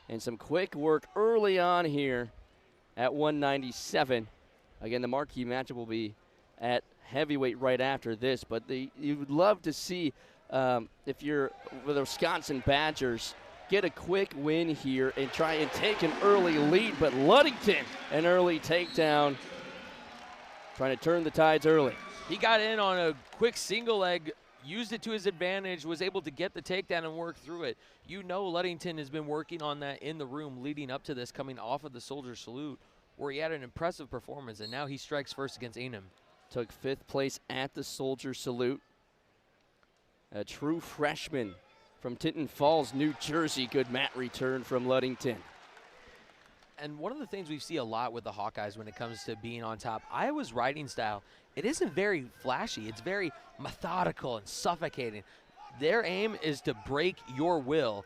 And some quick work early on here at 197. Again, the marquee matchup will be at heavyweight right after this, but you would love to see if you're with the Wisconsin Badgers get a quick win here and try and take an early lead, but Ludington, an early takedown, trying to turn the tides early. He got in on a quick single leg, used it to his advantage, was able to get the takedown and work through it. You know Ludington has been working on that in the room leading up to this, coming off of the Soldier Salute, where he had an impressive performance, and now he strikes first against Einem. Took 5th place at the Soldier Salute. A true freshman from Tinton Falls, New Jersey. Good mat return from Ludington. And one of the things we see a lot with the Hawkeyes when it comes to being on top, Iowa's riding style, it isn't very flashy. It's very methodical and suffocating. Their aim is to break your will,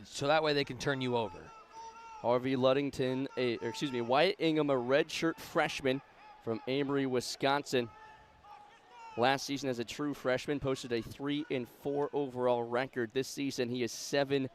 so that way they can turn you over. Wyatt Ingham, a redshirt freshman from Amory, Wisconsin. Last season as a true freshman, posted a 3-4 overall record. This season he is 7-3.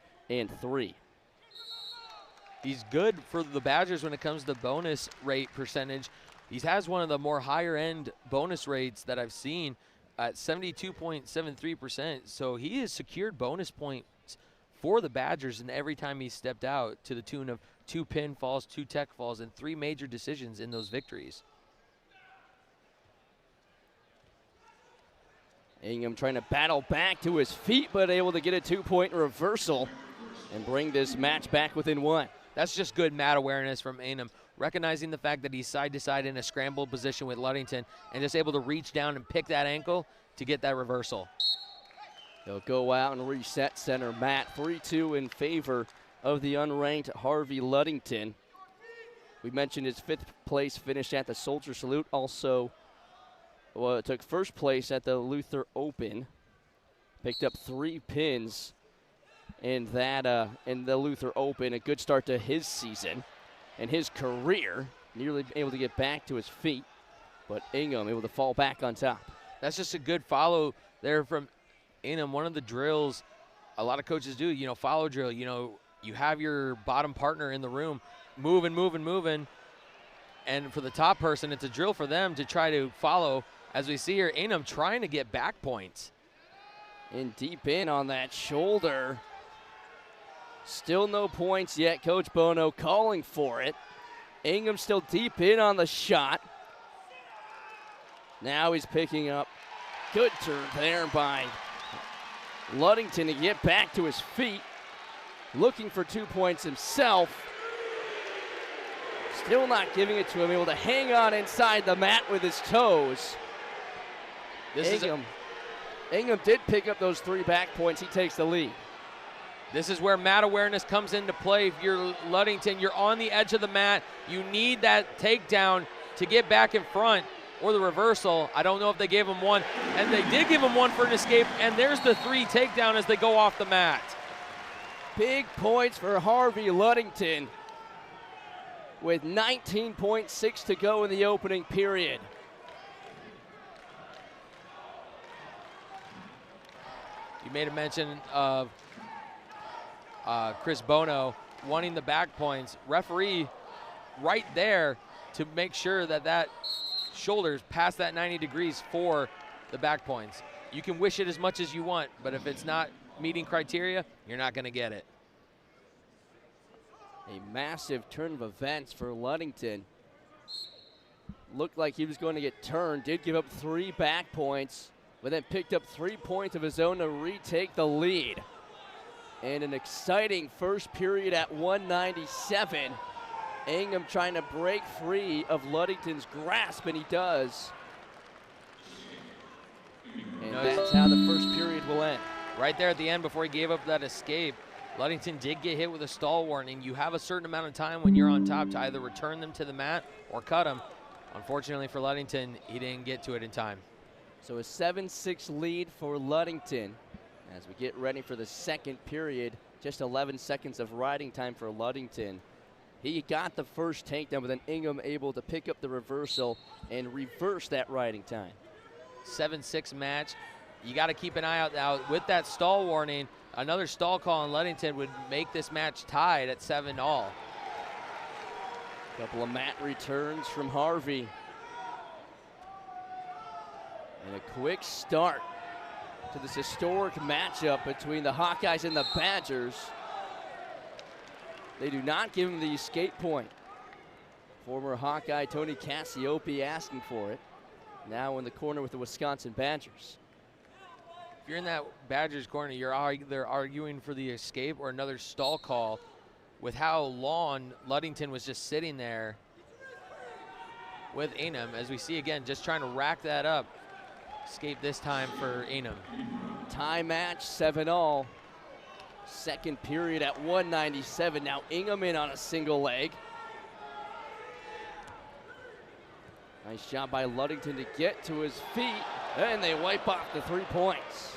He's good for the Badgers when it comes to bonus rate percentage. He has one of the more higher end bonus rates that I've seen at 72.73%. So he has secured bonus points for the Badgers in every time he's stepped out, to the tune of 2 pinfalls, 2 tech falls, and 3 major decisions in those victories. Ingham trying to battle back to his feet, but able to get a 2-point reversal and bring this match back within 1. That's just good mat awareness from Einem, recognizing the fact that he's side to side in a scrambled position with Ludington and just able to reach down and pick that ankle to get that reversal. He'll go out and reset center mat. 3-2 in favor of the unranked Harvey Ludington. We mentioned his 5th place finish at the Soldier Salute. Also, took 1st place at the Luther Open. Picked up 3 pins in the Luther Open. A good start to his season and his career. Nearly able to get back to his feet, but Ingham able to fall back on top. That's just a good follow there from Einem. One of the drills a lot of coaches do, follow drill. You have your bottom partner in the room moving. And for the top person, it's a drill for them to try to follow. As we see here, Einem trying to get back points. And deep in on that shoulder. Still no points yet. Coach Bono calling for it. Ingham still deep in on the shot. Now he's picking up. Good turn there by Ludington to get back to his feet. Looking for 2 points himself. Still not giving it to him. Able to hang on inside the mat with his toes. Ingham did pick up those 3 back points. He takes the lead. This is where mat awareness comes into play. If you're Ludington, you're on the edge of the mat. You need that takedown to get back in front, or the reversal. I don't know if they gave him one, and they did give him one for an escape, and there's the 3 takedown as they go off the mat. Big points for Harvey Ludington with 19.6 to go in the opening period. You made a mention of Chris Bono wanting the back points. Referee right there to make sure that shoulder's past that 90 degrees for the back points. You can wish it as much as you want, but if it's not meeting criteria, you're not going to get it. A massive turn of events for Ludington. Looked like he was going to get turned, did give up 3 back points, but then picked up 3 points of his own to retake the lead. And an exciting first period at 197. Ingham trying to break free of Ludington's grasp, and he does. And that's how the first period will end. Right there at the end before he gave up that escape, Ludington did get hit with a stall warning. You have a certain amount of time when you're on top to either return them to the mat or cut them. Unfortunately for Ludington, he didn't get to it in time. So a 7-6 lead for Ludington as we get ready for the second period. Just 11 seconds of riding time for Ludington. He got the first takedown, but then Ingham able to pick up the reversal and reverse that riding time. 7-6 match. you got to keep an eye out now with that stall warning. Another stall call on Ludington would make this match tied at 7-all. Couple of mat returns from Harvey. And a quick start to this historic matchup between the Hawkeyes and the Badgers. They do not give him the escape point. Former Hawkeye Tony Cassiope asking for it. Now in the corner with the Wisconsin Badgers. If you're in that Badgers corner, they're arguing for the escape or another stall call. With how long Ludington was just sitting there with Enum, as we see again, just trying to rack that up. Escape this time for Enum. Tie match, 7-all. Second period at 197. Now Ingham in on a single leg. Nice job by Ludington to get to his feet, and they wipe off the 3 points.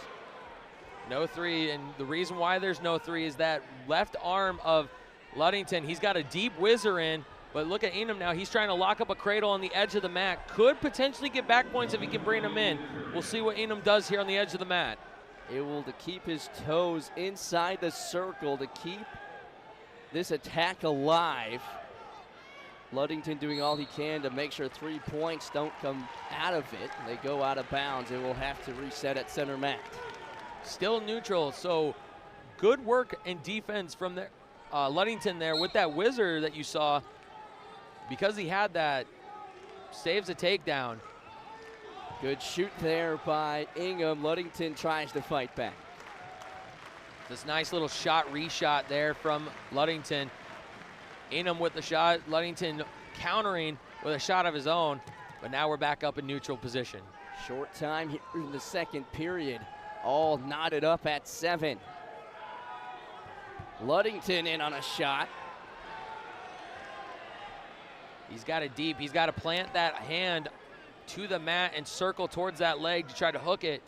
No three, and the reason why there's no three is that left arm of Ludington. He's got a deep whizzer in, but look at Enum now. He's trying to lock up a cradle on the edge of the mat. Could potentially get back points if he can bring them in. We'll see what Enum does here on the edge of the mat. Able to keep his toes inside the circle to keep this attack alive. Ludington doing all he can to make sure 3 points don't come out of it. They go out of bounds. It will have to reset at center mat. Still neutral, so good work and defense from the Ludington there with that whizzer that you saw. Because he had that, saves a takedown. Good shoot there by Ingham. Ludington tries to fight back. This nice little shot, reshot there from Ludington. Enum with the shot, Ludington countering with a shot of his own, but now we're back up in neutral position. Short time here in the second period, all knotted up at 7. Ludington in on a shot. He's got it deep. He's got to plant that hand to the mat and circle towards that leg to try to hook it.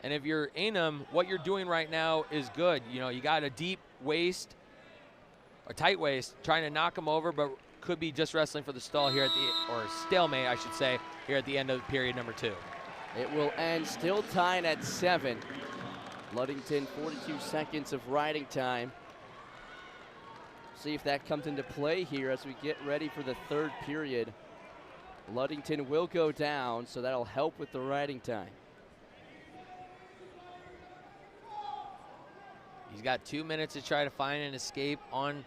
And if you're Enum, what you're doing right now is good. You know, you got a deep waist, or tight waist, trying to knock him over, but could be just wrestling for the stall here at the, or stalemate, I should say, here at the end of period number 2. It will end still tied at 7. Ludington, 42 seconds of riding time. See if that comes into play here as we get ready for the third period. Ludington will go down, so that'll help with the riding time. He's got 2 minutes to try to find an escape on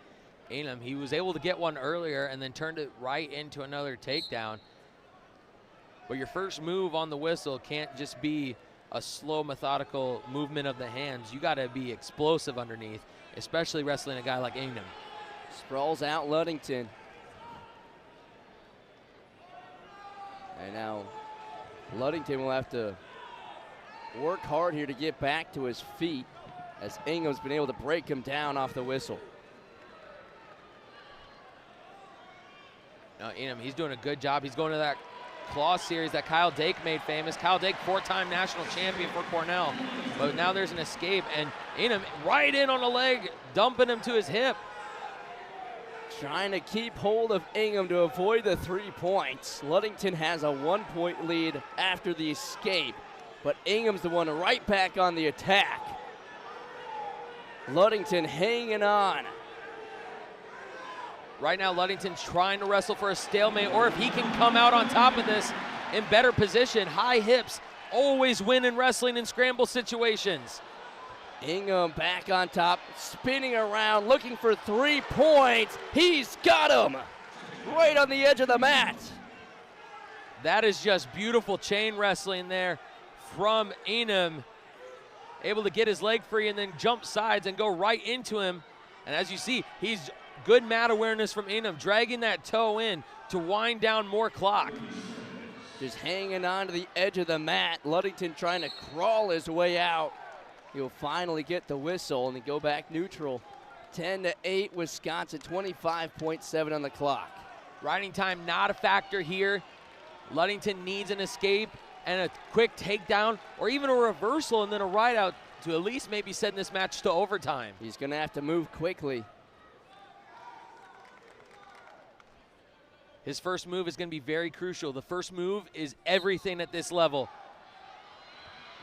Enum. He was able to get one earlier and then turned it right into another takedown. But your first move on the whistle can't just be a slow, methodical movement of the hands. You got to be explosive underneath, especially wrestling a guy like Enum. Sprawls out Ludington. And now Ludington will have to work hard here to get back to his feet, as Ingham's been able to break him down off the whistle. Now Enum, he's doing a good job. He's going to that claw series that Kyle Dake made famous. Kyle Dake, 4-time national champion for Cornell. But now there's an escape, and Enum right in on the leg, dumping him to his hip. Trying to keep hold of Ingham to avoid the 3 points. Ludington has a 1-point lead after the escape, but Ingham's the one right back on the attack. Ludington hanging on. Right now, Ludington's trying to wrestle for a stalemate, or if he can come out on top of this in better position. High hips always win in wrestling in scramble situations. Ingham back on top, spinning around, looking for 3 points. He's got him right on the edge of the mat. That is just beautiful chain wrestling there from Enum. Able to get his leg free and then jump sides and go right into him. And as you see, he's good mat awareness from Enum, dragging that toe in to wind down more clock. Just hanging on to the edge of the mat. Ludington trying to crawl his way out. He'll finally get the whistle and then go back neutral. 10-8 Wisconsin, 25.7 on the clock. Riding time not a factor here. Ludington needs an escape and a quick takedown or even a reversal and then a ride out to at least maybe send this match to overtime. He's gonna have to move quickly. His first move is gonna be very crucial. The first move is everything at this level.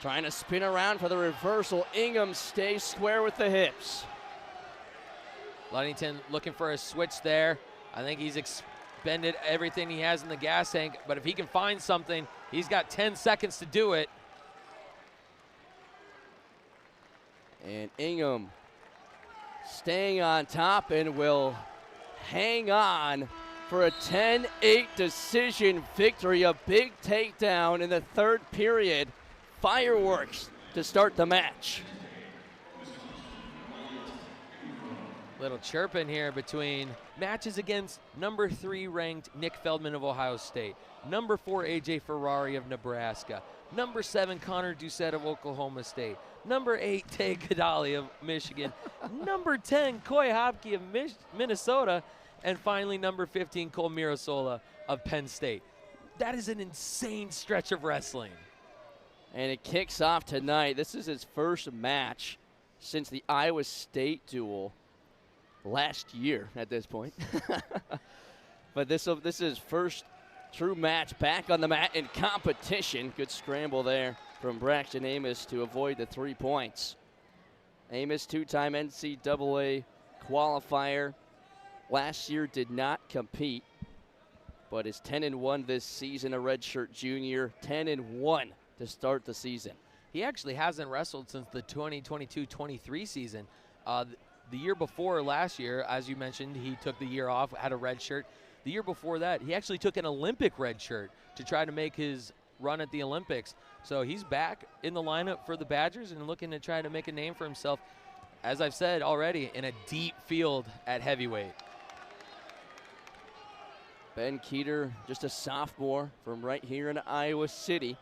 Trying to spin around for the reversal. Ingham stays square with the hips. Ludington looking for a switch there. I think he's expended everything he has in the gas tank, but if he can find something, he's got 10 seconds to do it. And Ingham staying on top and will hang on for a 10-8 decision victory. A big takedown in the third period. Fireworks to start the match. Little chirping here between matches against number 3 ranked Nick Feldman of Ohio State, number 4 AJ Ferrari of Nebraska, number 7 Connor Doucette of Oklahoma State, number 8 Tay Gadali of Michigan, number 10 Coy Hopke of Minnesota, and finally number 15 Cole Mirasola of Penn State. That is an insane stretch of wrestling. And it kicks off tonight. This is his first match since the Iowa State duel last year at this point. But this is his first true match back on the mat in competition. Good scramble there from Braxton Amos to avoid the 3 points. Amos, 2-time NCAA qualifier. Last year did not compete, but is 10-1 this season, a redshirt junior, 10-1 to start the season. He actually hasn't wrestled since the 2022-23 season. The year before last year, as you mentioned, he took the year off, had a red shirt. The year before that, he actually took an Olympic red shirt to try to make his run at the Olympics. So he's back in the lineup for the Badgers and looking to try to make a name for himself, as I've said already, in a deep field at heavyweight. Ben Keeter, just a sophomore from right here in Iowa City,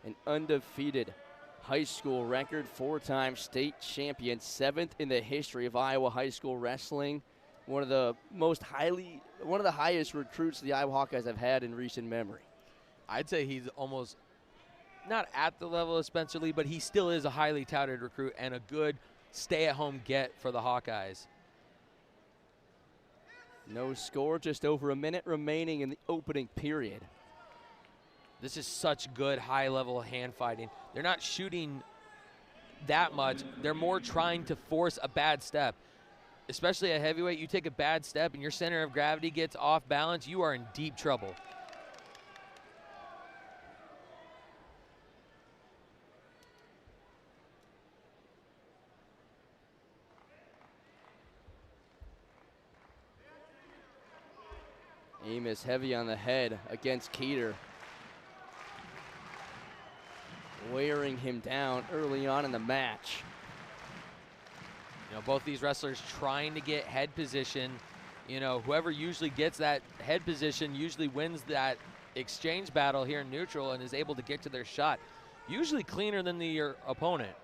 an undefeated high school record, 4-time state champion, 7th in the history of Iowa high school wrestling. One of the highest recruits the Iowa Hawkeyes have had in recent memory. I'd say he's almost not at the level of Spencer Lee, but he still is a highly touted recruit and a good stay-at-home get for the Hawkeyes. No score, just over a minute remaining in the opening period. This is such good high-level hand fighting. They're not shooting that much. They're more trying to force a bad step. Especially at heavyweight, you take a bad step and your center of gravity gets off balance, you are in deep trouble. Amos heavy on the head against Keeter, wearing him down early on in the match. You know, both these wrestlers trying to get head position. You know, whoever usually gets that head position usually wins that exchange battle here in neutral and is able to get to their shot, usually cleaner than your opponent.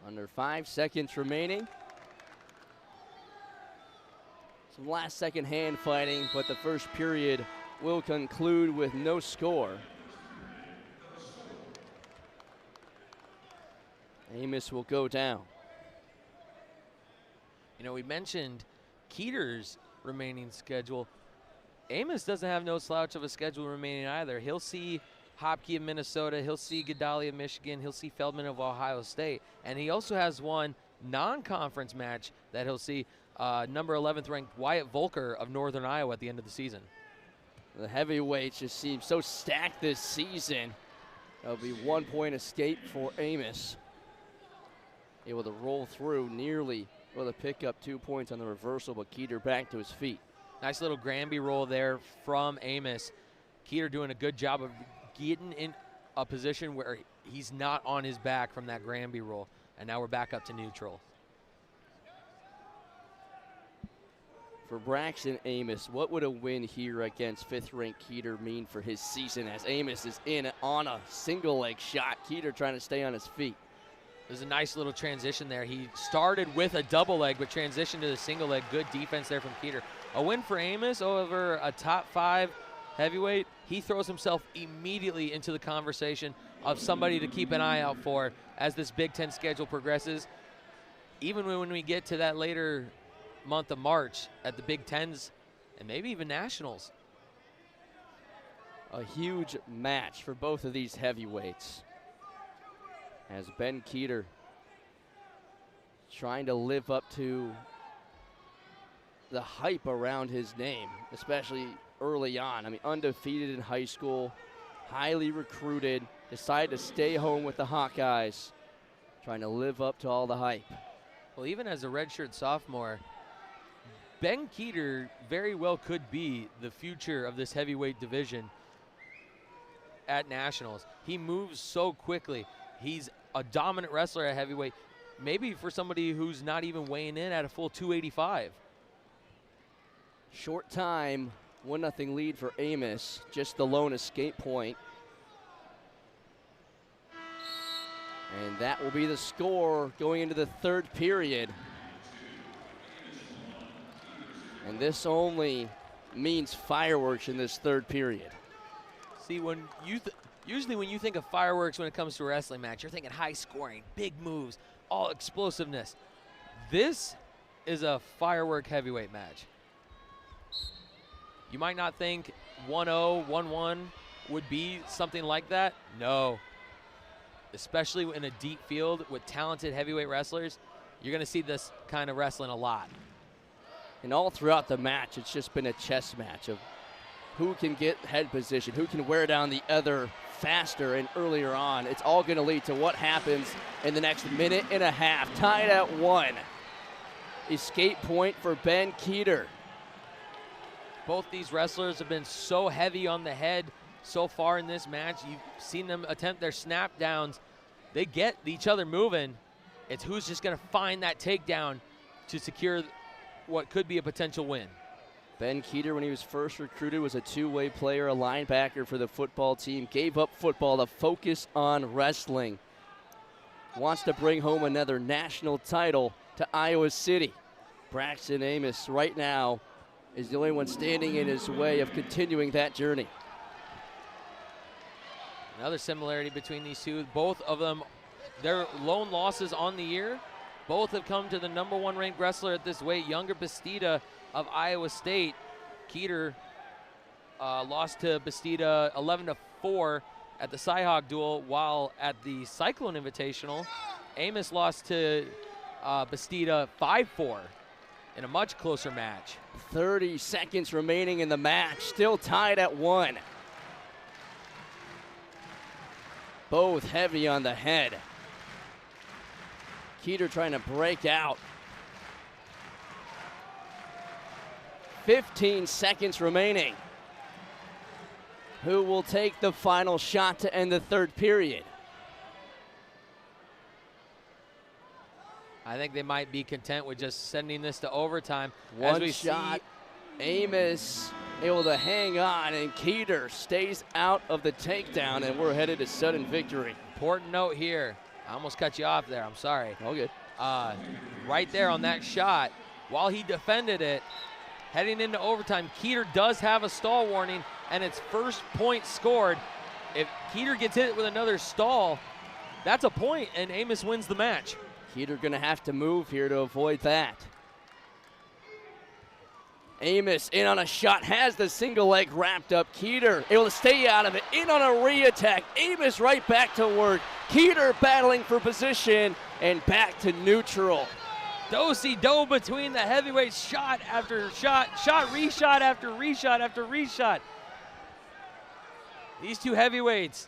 Under 5 seconds remaining. Some last second hand fighting, but the first period will conclude with no score. Amos will go down. You know, we mentioned Keeter's remaining schedule. Amos doesn't have no slouch of a schedule remaining either. He'll see Hopke of Minnesota, he'll see Gadali of Michigan, he'll see Feldman of Ohio State, and he also has one non-conference match that he'll see number 11th ranked Wyatt Volker of Northern Iowa at the end of the season. The heavyweights just seem so stacked this season. That'll be 1 point escape for Amos. Able to roll through, nearly able to pick up 2 points on the reversal, but Keeter back to his feet. Nice little Granby roll there from Amos. Keeter doing a good job of getting in a position where he's not on his back from that Granby roll. And now we're back up to neutral. For Braxton Amos, what would a win here against 5th-ranked Keeter mean for his season, as Amos is in on a single leg shot? Keeter trying to stay on his feet. There's a nice little transition there. He started with a double leg, but transitioned to the single leg. Good defense there from Keeter. A win for Amos over a top 5 heavyweight. He throws himself immediately into the conversation of somebody to keep an eye out for as this Big Ten schedule progresses. Even when we get to that later month of March at the Big Tens and maybe even Nationals. A huge match for both of these heavyweights, as Ben Keeter trying to live up to the hype around his name, especially early on. I mean, undefeated in high school, highly recruited, decided to stay home with the Hawkeyes, trying to live up to all the hype. Well, even as a redshirt sophomore, Ben Keeter very well could be the future of this heavyweight division at Nationals. He moves so quickly. He's a dominant wrestler at heavyweight, maybe for somebody who's not even weighing in at a full 285. Short time, 1-0 lead for Amos, just the lone escape point. And that will be the score going into the third period. And this only means fireworks in this third period. See, when usually when you think of fireworks when it comes to a wrestling match, you're thinking high scoring, big moves, all explosiveness. This is a firework heavyweight match. You might not think 1-0, 1-1 would be something like that. No. Especially in a deep field with talented heavyweight wrestlers, you're going to see this kind of wrestling a lot. And all throughout the match, it's just been a chess match of who can get head position, who can wear down the other faster and earlier on. It's all going to lead to what happens in the next minute and a half. Tied at 1. Escape point for Ben Keeter. Both these wrestlers have been so heavy on the head so far in this match. You've seen them attempt their snap downs. They get each other moving. It's who's just going to find that takedown to secure what could be a potential win. Ben Keeter, when he was first recruited, was a two-way player, a linebacker for the football team. Gave up football to focus on wrestling. Wants to bring home another national title to Iowa City. Braxton Amos right now is the only one standing in his way of continuing that journey. Another similarity between these two, both of them, their lone losses on the year, both have come to the #1 ranked wrestler at this weight, Younger Bastida of Iowa State. Keeter lost to Bastida 11-4 at the Cyhawk duel, while at the Cyclone Invitational, Amos lost to Bastida 5-4 in a much closer match. 30 seconds remaining in the match, still tied at 1. Both heavy on the head. Keeter trying to break out. 15 seconds remaining. Who will take the final shot to end the third period? I think they might be content with just sending this to overtime. One shot. Amos able to hang on, and Keeter stays out of the takedown, and we're headed to sudden victory. Important note here. I almost cut you off there. I'm sorry. All good. Right there on that shot, while he defended it, heading into overtime, Keeter does have a stall warning, and it's first point scored. If Keeter gets hit with another stall, that's a point, and Amos wins the match. Keeter going to have to move here to avoid that. Amos in on a shot, has the single leg wrapped up. Keeter able to stay out of it, in on a re-attack. Amos right back to work. Keeter battling for position and back to neutral. Do-si-do between the heavyweights, shot after shot, reshot after reshot after reshot. These two heavyweights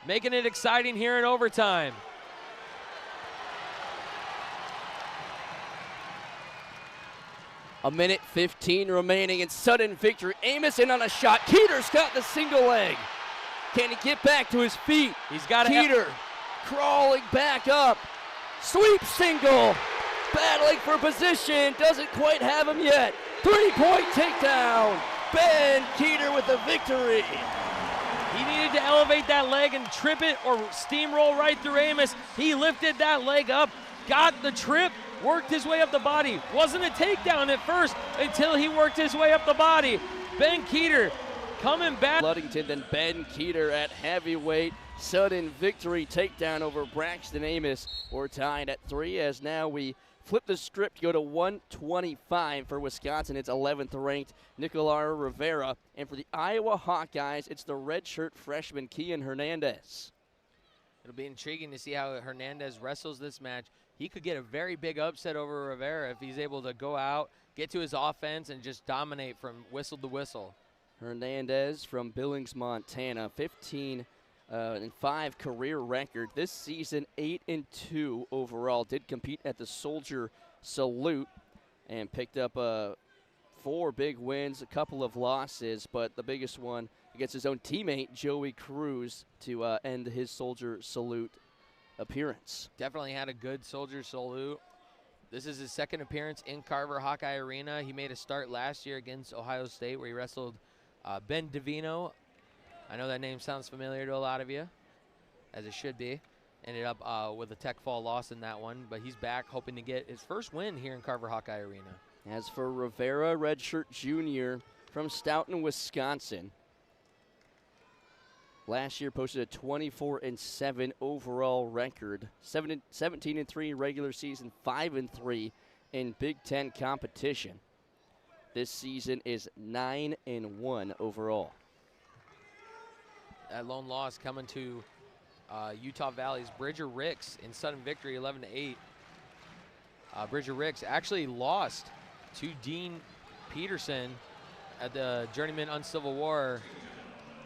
making it exciting here in overtime. A minute 15 remaining in sudden victory. Amos in on a shot. Keeter's got the single leg. Can he get back to his feet? He's got to. Keeter crawling back up. Sweep single. Battling for position. Doesn't quite have him yet. 3-point takedown. Ben Keeter with the victory. He needed to elevate that leg and trip it or steamroll right through Amos. He lifted that leg up, got the trip, worked his way up the body. Wasn't a takedown at first until he worked his way up the body. Ben Keeter coming back. Ludington, then Ben Keeter at heavyweight. Sudden victory takedown over Braxton Amos. We're tied at 3 as now we flip the script, go to 125 for Wisconsin. It's 11th ranked Nicolas Rivera. And for the Iowa Hawkeyes, it's the redshirt freshman Kian Hernandez. It'll be intriguing to see how Hernandez wrestles this match. He could get a very big upset over Rivera if he's able to go out, get to his offense, and just dominate from whistle to whistle. Hernandez from Billings, Montana, 15 and 5 career record. This season, 8-2 overall. Did compete at the Soldier Salute and picked up 4 big wins, a couple of losses, but the biggest one against his own teammate, Joey Cruz, to end his Soldier Salute appearance. Definitely had a good Soldier Salute. This is his second appearance in Carver Hawkeye Arena. He made a start last year against Ohio State where he wrestled Ben Divino. I know that name sounds familiar to a lot of you, as it should be. Ended up with a tech fall loss in that one, but he's back hoping to get his first win here in Carver Hawkeye Arena. As for Rivera, redshirt junior from Stoughton, Wisconsin. Last year posted a 24-7 overall record, 17-3 regular season, 5-3 in Big Ten competition. This season is 9-1 overall. That lone loss coming to Utah Valley's Bridger Ricks in sudden victory, 11-8. Bridger Ricks actually lost to Dean Peterson at the Journeyman Uncivil War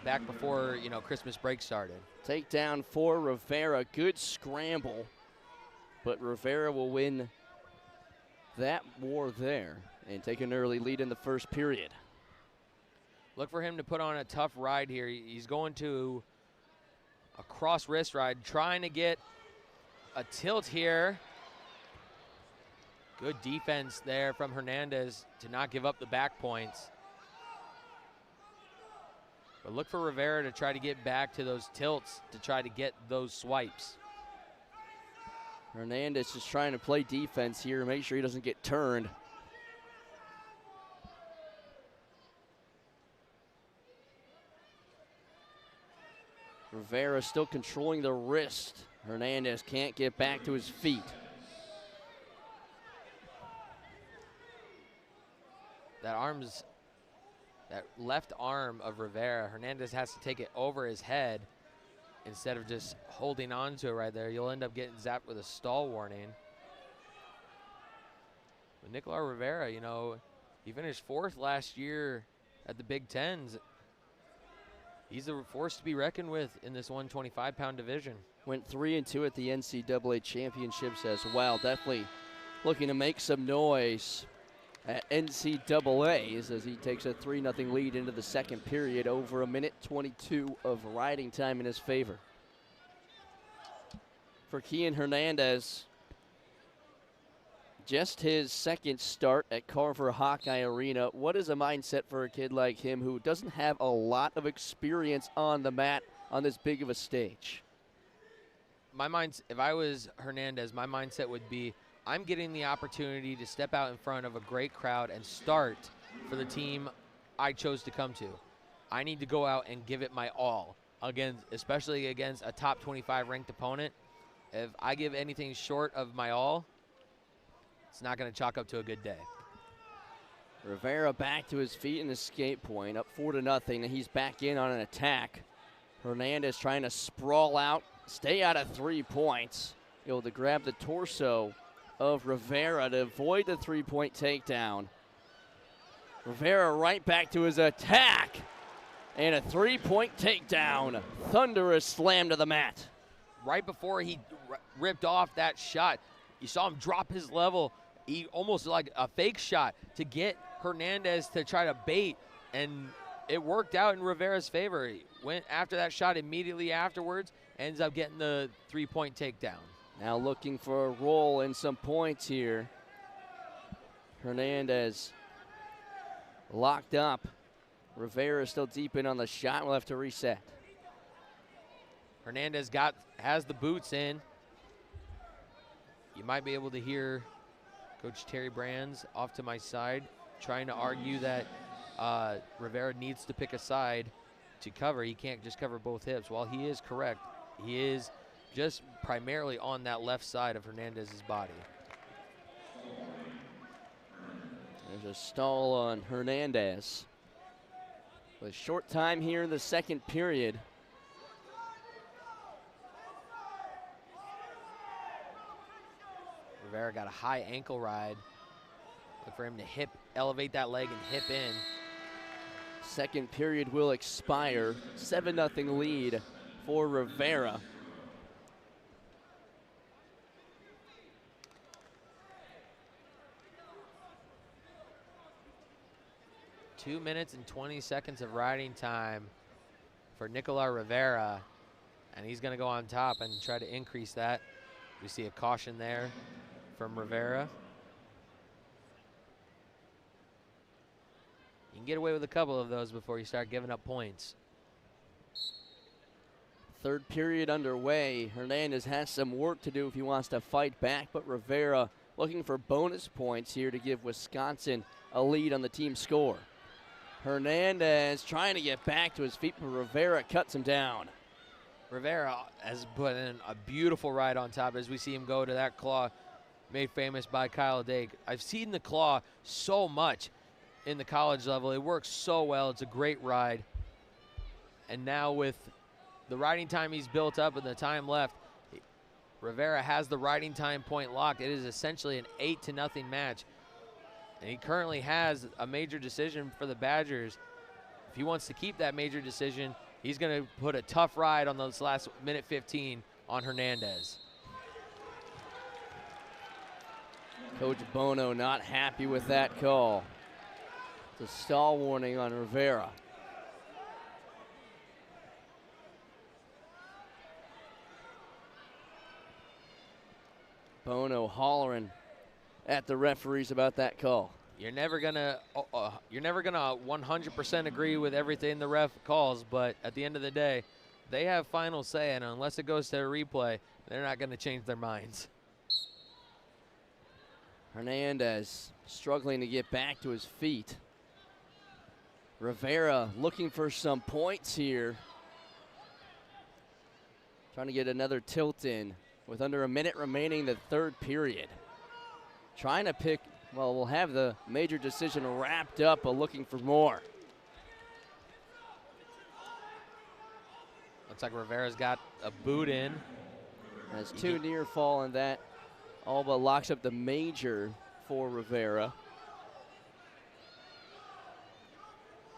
back before, Christmas break started. Takedown for Rivera. Good scramble, but Rivera will win that war there and take an early lead in the first period. Look for him to put on a tough ride here. He's going to a cross wrist ride, trying to get a tilt here. Good defense there from Hernandez to not give up the back points. But look for Rivera to try to get back to those tilts to try to get those swipes. Hernandez just trying to play defense here, make sure he doesn't get turned. Rivera still controlling the wrist. Hernandez can't get back to his feet. That left arm of Rivera, Hernandez has to take it over his head instead of just holding on to it right there. You'll end up getting zapped with a stall warning. But Nicolas Rivera, he finished 4th last year at the Big Tens. He's a force to be reckoned with in this 125-pound division. Went 3-2 at the NCAA championships as well. Definitely looking to make some noise at NCAAs as he takes a 3-0 lead into the second period, over 1:22 of riding time in his favor. For Kian Hernandez, just his second start at Carver Hawkeye Arena. What is a mindset for a kid like him who doesn't have a lot of experience on the mat on this big of a stage? If I was Hernandez, my mindset would be, I'm getting the opportunity to step out in front of a great crowd and start for the team I chose to come to. I need to go out and give it my all, especially against a top 25 ranked opponent. If I give anything short of my all, it's not going to chalk up to a good day. Rivera back to his feet in the escape point, up 4-0, and he's back in on an attack. Hernandez trying to sprawl out, stay out of 3 points. Able to grab the torso of Rivera to avoid the 3-point takedown. Rivera right back to his attack, and a 3-point takedown. Thunderous slam to the mat. Right before he ripped off that shot, you saw him drop his level. He almost like a fake shot to get Hernandez to try to bait, and it worked out in Rivera's favor. He went after that shot immediately afterwards, ends up getting the 3-point takedown. Now looking for a roll and some points here. Hernandez locked up. Rivera still deep in on the shot. We'll have to reset. Hernandez has the boots in. You might be able to hear Coach Terry Brands off to my side trying to argue that Rivera needs to pick a side to cover. He can't just cover both hips. While he is correct, he is just primarily on that left side of Hernandez's body. There's a stall on Hernandez. With a short time here in the second period. Rivera got a high ankle ride. Look for him to elevate that leg and hip in. Second period will expire. 7-0 lead for Rivera. Two minutes and 20 seconds of riding time for Nicolas Rivera, and he's going to go on top and try to increase that. We see a caution there from Rivera. You can get away with a couple of those before you start giving up points. Third period underway. Hernandez has some work to do if he wants to fight back, but Rivera looking for bonus points here to give Wisconsin a lead on the team score. Hernandez trying to get back to his feet, but Rivera cuts him down. Rivera has put in a beautiful ride on top as we see him go to that claw made famous by Kyle Dake. I've seen the claw so much in the college level. It works so well. It's a great ride. And now with the riding time he's built up and the time left, Rivera has the riding time point locked. It is essentially an 8-0 match. And he currently has a major decision for the Badgers. If he wants to keep that major decision, he's going to put a tough ride on those last minute 15 on Hernandez. Coach Bono not happy with that call. It's a stall warning on Rivera. Bono hollering at the referees about that call. You're never gonna 100% agree with everything the ref calls, but at the end of the day, they have final say, and unless it goes to a replay, they're not gonna change their minds. Hernandez struggling to get back to his feet. Rivera looking for some points here. Trying to get another tilt in with under a minute remaining in the third period. Trying to pick, well, we'll have the major decision wrapped up, but looking for more. Looks like Rivera's got a boot in. Has two near fall, and that all but locks up the major for Rivera.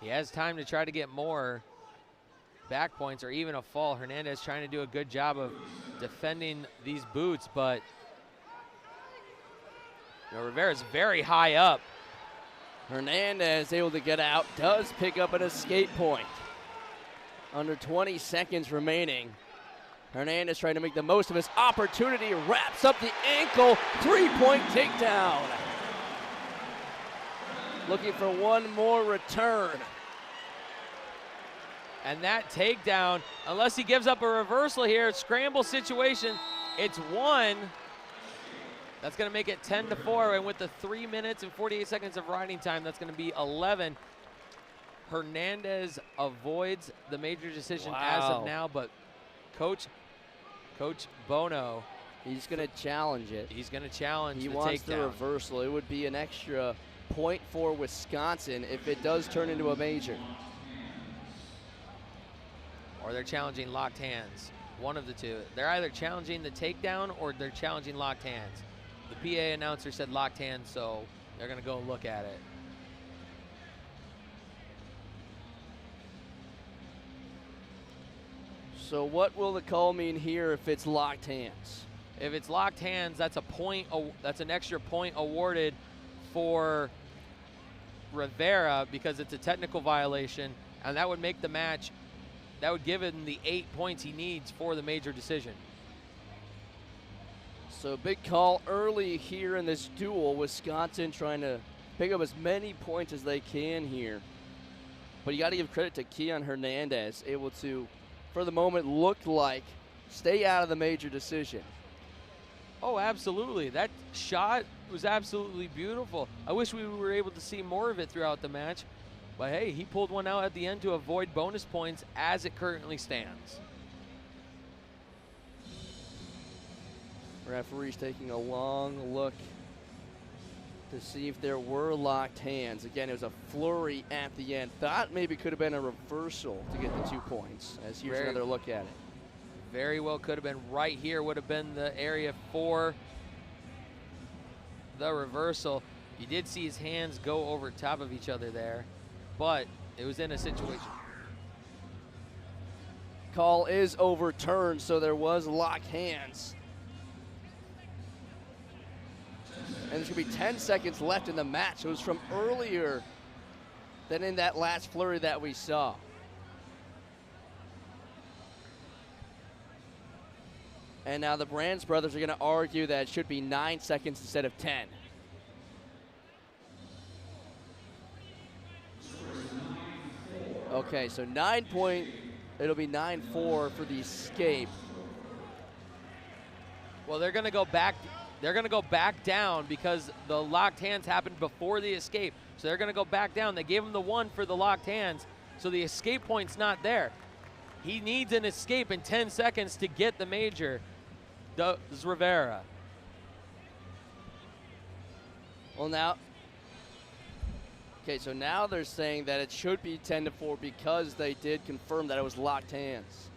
He has time to try to get more back points or even a fall. Hernandez trying to do a good job of defending these boots, but Rivera's very high up. Hernandez able to get out, does pick up an escape point. Under 20 seconds remaining. Hernandez trying to make the most of his opportunity, wraps up the ankle, three-point takedown. Looking for one more return. And that takedown, unless he gives up a reversal here, scramble situation, it's one. That's going to make it 10-4, and with the 3 minutes and 48 seconds of riding time, that's going to be 11. Hernandez avoids the major decision as of now, but Coach Bono, he's going to challenge it. He's going to challenge the takedown. He wants the reversal. It would be an extra point for Wisconsin if it does turn into a major. Or they're challenging locked hands. One of the two. They're either challenging the takedown or they're challenging locked hands. The PA announcer said locked hands, so they're going to go look at it. So what will the call mean here if it's locked hands? If it's locked hands, that's a point. That's an extra point awarded for Rivera because it's a technical violation, and that would make the match. That would give him the 8 points he needs for the major decision. So big call early here in this duel. Wisconsin trying to pick up as many points as they can here. But you got to give credit to Keon Hernandez, able to, for the moment, look like stay out of the major decision. Oh, absolutely. That shot was absolutely beautiful. I wish we were able to see more of it throughout the match. But hey, he pulled one out at the end to avoid bonus points as it currently stands. Referee's taking a long look to see if there were locked hands. Again, it was a flurry at the end. Thought maybe could have been a reversal to get the 2 points. As here's another look at it. Very well could have been right here, would have been the area for the reversal. You did see his hands go over top of each other there, but it was in a situation. Call is overturned, so there was locked hands. And there's going to be 10 seconds left in the match. It was from earlier than in that last flurry that we saw. And now the Brands brothers are going to argue that it should be 9 seconds instead of 10. Okay, so it'll be 9-4 for the escape. Well, they're going to go back. They're going to go back down because the locked hands happened before the escape. So they're going to go back down. They gave him the 1 for the locked hands, so the escape point's not there. He needs an escape in 10 seconds to get the major. Does Rivera. Well, now, okay, so now they're saying that it should be 10-4 because they did confirm that it was locked hands.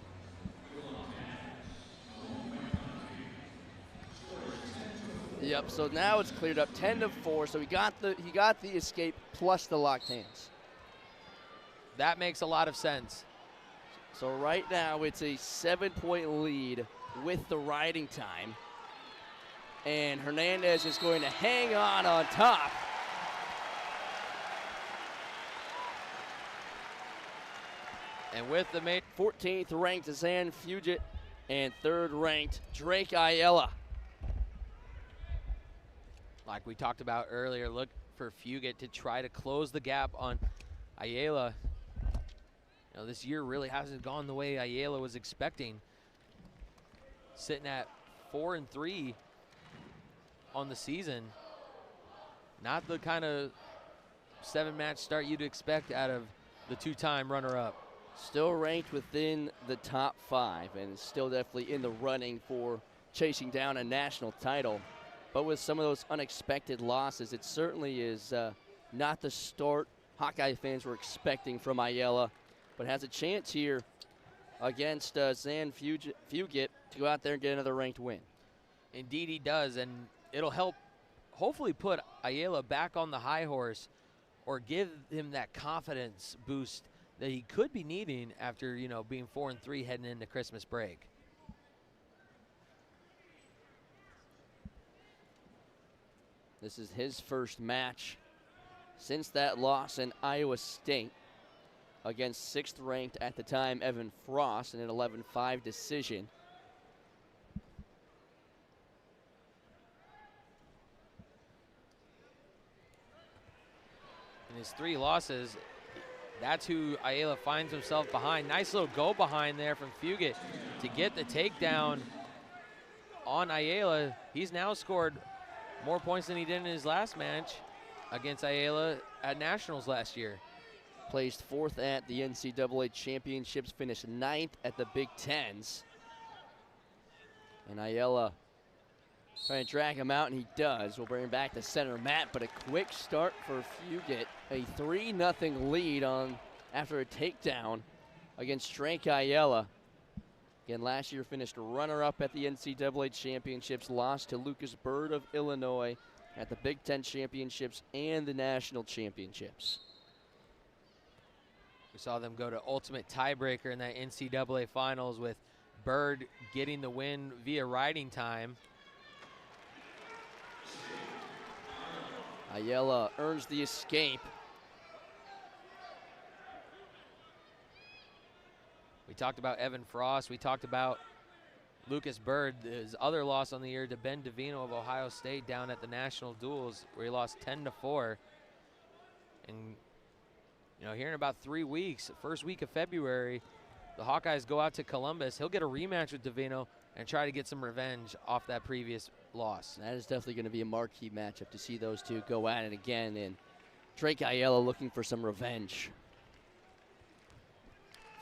Yep, so now it's cleared up 10-4, so he got the escape plus the locked hands. That makes a lot of sense. So right now it's a 7-point lead with the riding time. And Hernandez is going to hang on top. And with the 14th ranked Zan Fugit and 3rd ranked Drake Ayala. Like we talked about earlier, look for Fugit to try to close the gap on Ayala. You know, this year really hasn't gone the way Ayala was expecting. Sitting at 4-3 on the season. Not the kind of 7-match start you'd expect out of the 2-time runner-up. Still ranked within the top 5 and still definitely in the running for chasing down a national title. But with some of those unexpected losses, it certainly is not the start Hawkeye fans were expecting from Ayala, but has a chance here against Zan Fugit to go out there and get another ranked win. Indeed he does, and it'll help hopefully put Ayala back on the high horse or give him that confidence boost that he could be needing after, you know, being 4-3 heading into Christmas break. This is his first match since that loss in Iowa State against 6th ranked at the time Evan Frost in an 11-5 decision. In his 3 losses, that's who Ayala finds himself behind. Nice little go behind there from Fugit to get the takedown on Ayala. He's now scored more points than he did in his last match against Ayala at Nationals last year. Placed 4th at the NCAA Championships, finished 9th at the Big Tens. And Ayala trying to drag him out, and he does. We'll bring him back to center mat, but a quick start for Fugit. A 3-0 lead after a takedown against Drake Ayala. Again, last year finished runner-up at the NCAA Championships, lost to Lucas Bird of Illinois at the Big Ten Championships and the National Championships. We saw them go to ultimate tiebreaker in that NCAA finals with Bird getting the win via riding time. Ayala earns the escape. We talked about Evan Frost. We talked about Lucas Bird, his other loss on the year to Ben Davino of Ohio State down at the national duels where he lost 10-4. And, you know, here in about 3 weeks, first week of February, the Hawkeyes go out to Columbus. He'll get a rematch with Davino and try to get some revenge off that previous loss. That is definitely going to be a marquee matchup to see those two go at it again. And Drake Ayala looking for some revenge.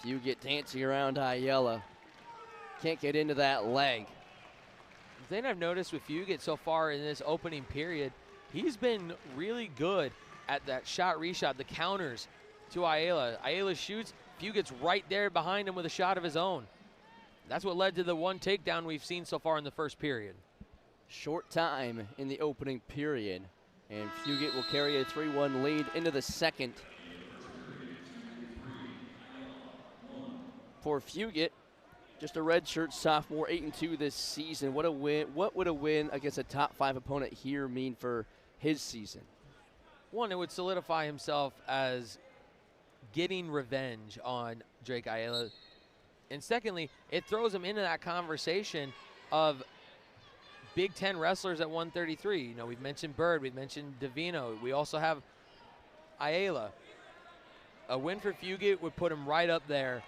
Fugit dancing around Ayala. Can't get into that leg. The thing I've noticed with Fugit so far in this opening period, he's been really good at that shot reshot, the counters to Ayala. Ayala shoots, Fugett's right there behind him with a shot of his own. That's what led to the one takedown we've seen so far in the first period. Short time in the opening period, and Fugett will carry a 3-1 lead into the second. For Fugett, just a redshirt sophomore, 8-2 this season. What a win! What would a win against a top 5 opponent here mean for his season? One, it would solidify himself as getting revenge on Drake Ayala. And secondly, it throws him into that conversation of Big Ten wrestlers at 133. You know, we've mentioned Bird, we've mentioned Davino. We also have Ayala. A win for Fugett would put him right up there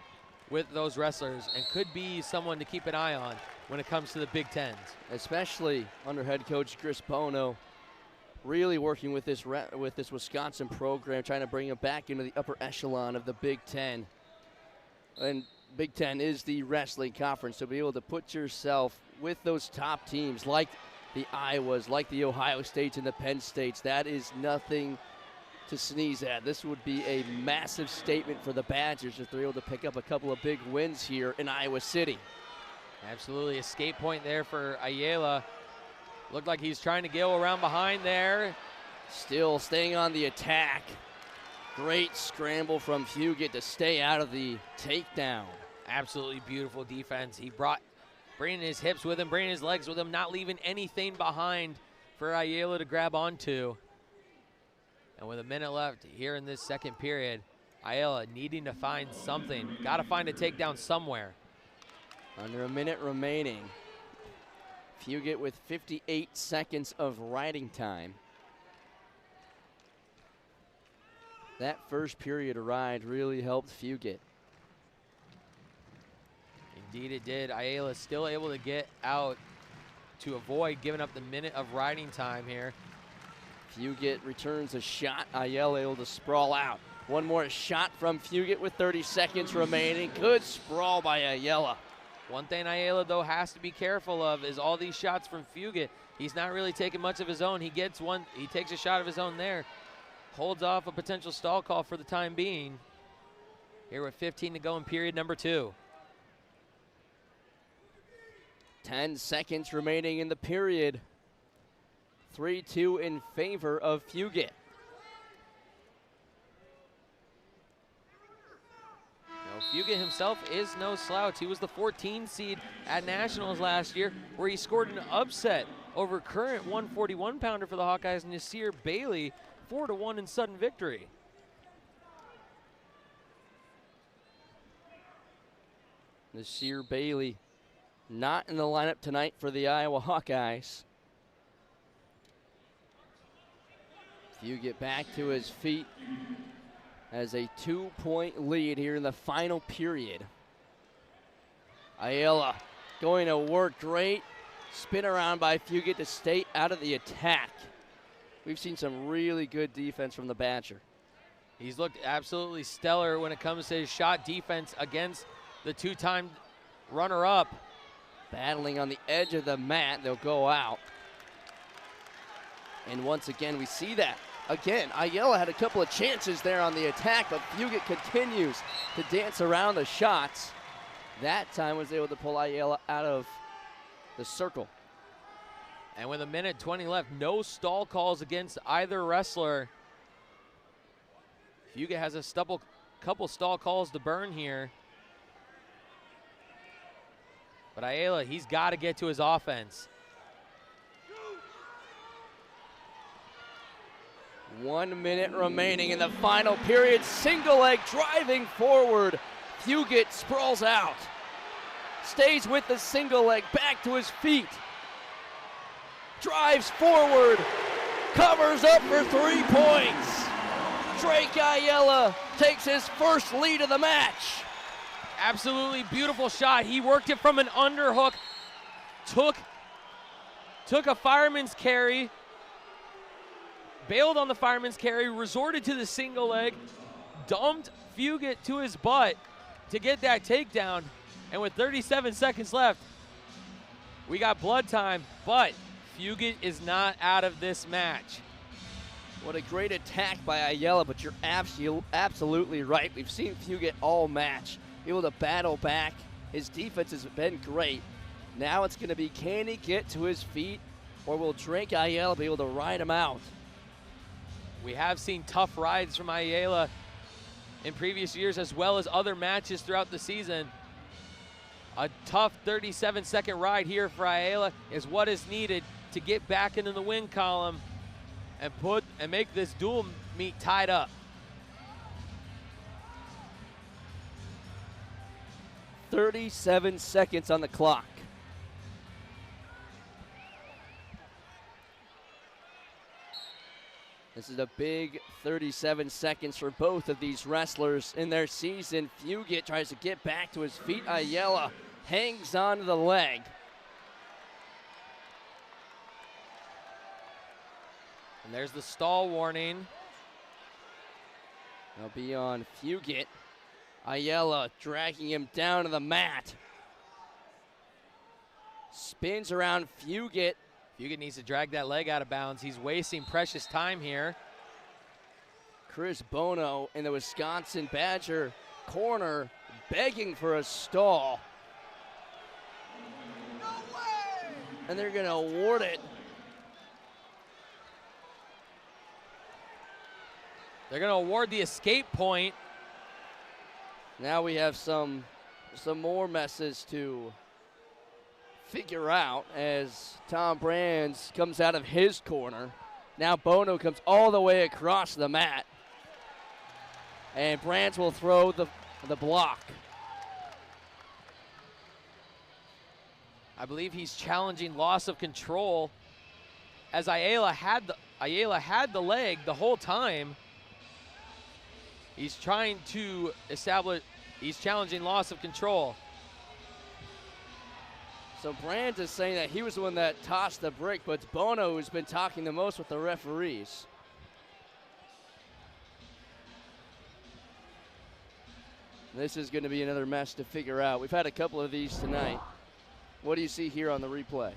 with those wrestlers and could be someone to keep an eye on when it comes to the Big Tens. Especially under head coach Chris Bono, really working with this Wisconsin program, trying to bring him back into the upper echelon of the Big Ten. And Big Ten is the wrestling conference, so be able to put yourself with those top teams like the Iowas, like the Ohio States and the Penn States, that is nothing to sneeze at. This would be a massive statement for the Badgers if they're able to pick up a couple of big wins here in Iowa City. Absolutely, escape point there for Ayala. Looked like he's trying to go around behind there. Still staying on the attack. Great scramble from Fugett to stay out of the takedown. Absolutely beautiful defense. He bringing his hips with him, bringing his legs with him, not leaving anything behind for Ayala to grab onto. And with a minute left here in this second period, Ayala needing to find something. Got to find a takedown somewhere. Under a minute remaining. Fugett with 58 seconds of riding time. That first period of ride really helped Fugett. Indeed it did. Ayala still able to get out to avoid giving up the minute of riding time here. Fugett returns a shot. Ayala able to sprawl out. One more shot from Fugett with 30 seconds remaining. Good sprawl by Ayala. One thing Ayala, though, has to be careful of is all these shots from Fugett. He's not really taking much of his own. He gets one. He takes a shot of his own there. Holds off a potential stall call for the time being. Here with 15 to go in period number 2. 10 seconds remaining in the period. 3-2 in favor of Fugett. Fugett himself is no slouch. He was the 14 seed at Nationals last year, where he scored an upset over current 141-pounder for the Hawkeyes, Nasir Bailey, 4-1 in sudden victory. Nasir Bailey not in the lineup tonight for the Iowa Hawkeyes. Fugett back to his feet. Has a 2-point lead here in the final period. Ayala going to work. Great spin around by Fugett to stay out of the attack. We've seen some really good defense from the Badger. He's looked absolutely stellar when it comes to his shot defense against the 2-time runner-up. Battling on the edge of the mat, they'll go out. And once again, we see that. Again, Ayala had a couple of chances there on the attack, but Fugett continues to dance around the shots. That time was able to pull Ayala out of the circle. And with a minute 20 left, no stall calls against either wrestler. Fugett has a couple stall calls to burn here. But Ayala, he's got to get to his offense. 1 minute remaining in the final period. Single leg driving forward. Fugett sprawls out. Stays with the single leg back to his feet. Drives forward. Covers up for 3 points. Drake Ayala takes his first lead of the match. Absolutely beautiful shot. He worked it from an underhook. Took a fireman's carry. Bailed on the fireman's carry, resorted to the single leg, dumped Fugett to his butt to get that takedown. And with 37 seconds left, we got blood time, but Fugett is not out of this match. What a great attack by Ayala, but you're absolutely right. We've seen Fugate all match, able to battle back. His defense has been great. Now it's going to be, can he get to his feet, or will Drake Ayala be able to ride him out? We have seen tough rides from Ayala in previous years, as well as other matches throughout the season. A tough 37-second ride here for Ayala is what is needed to get back into the win column and make this dual meet tied up. 37 seconds on the clock. This is a big 37 seconds for both of these wrestlers in their season. Fugate tries to get back to his feet. Ayala hangs on to the leg. And there's the stall warning. That'll be on Fugate. Ayala dragging him down to the mat. Spins around Fugate. Fugate needs to drag that leg out of bounds. He's wasting precious time here. Chris Bono in the Wisconsin Badger corner begging for a stall. No way! And they're going to award it. They're going to award the escape point. Now we have some more messes to figure out as Tom Brands comes out of his corner. Now Bono comes all the way across the mat. And Brands will throw the block. I believe he's challenging loss of control, as Ayala had the leg the whole time. He's trying to establish, he's challenging loss of control. So Brands is saying that he was the one that tossed the brick, but it's Bono who's been talking the most with the referees. This is going to be another mess to figure out. We've had a couple of these tonight. What do you see here on the replay?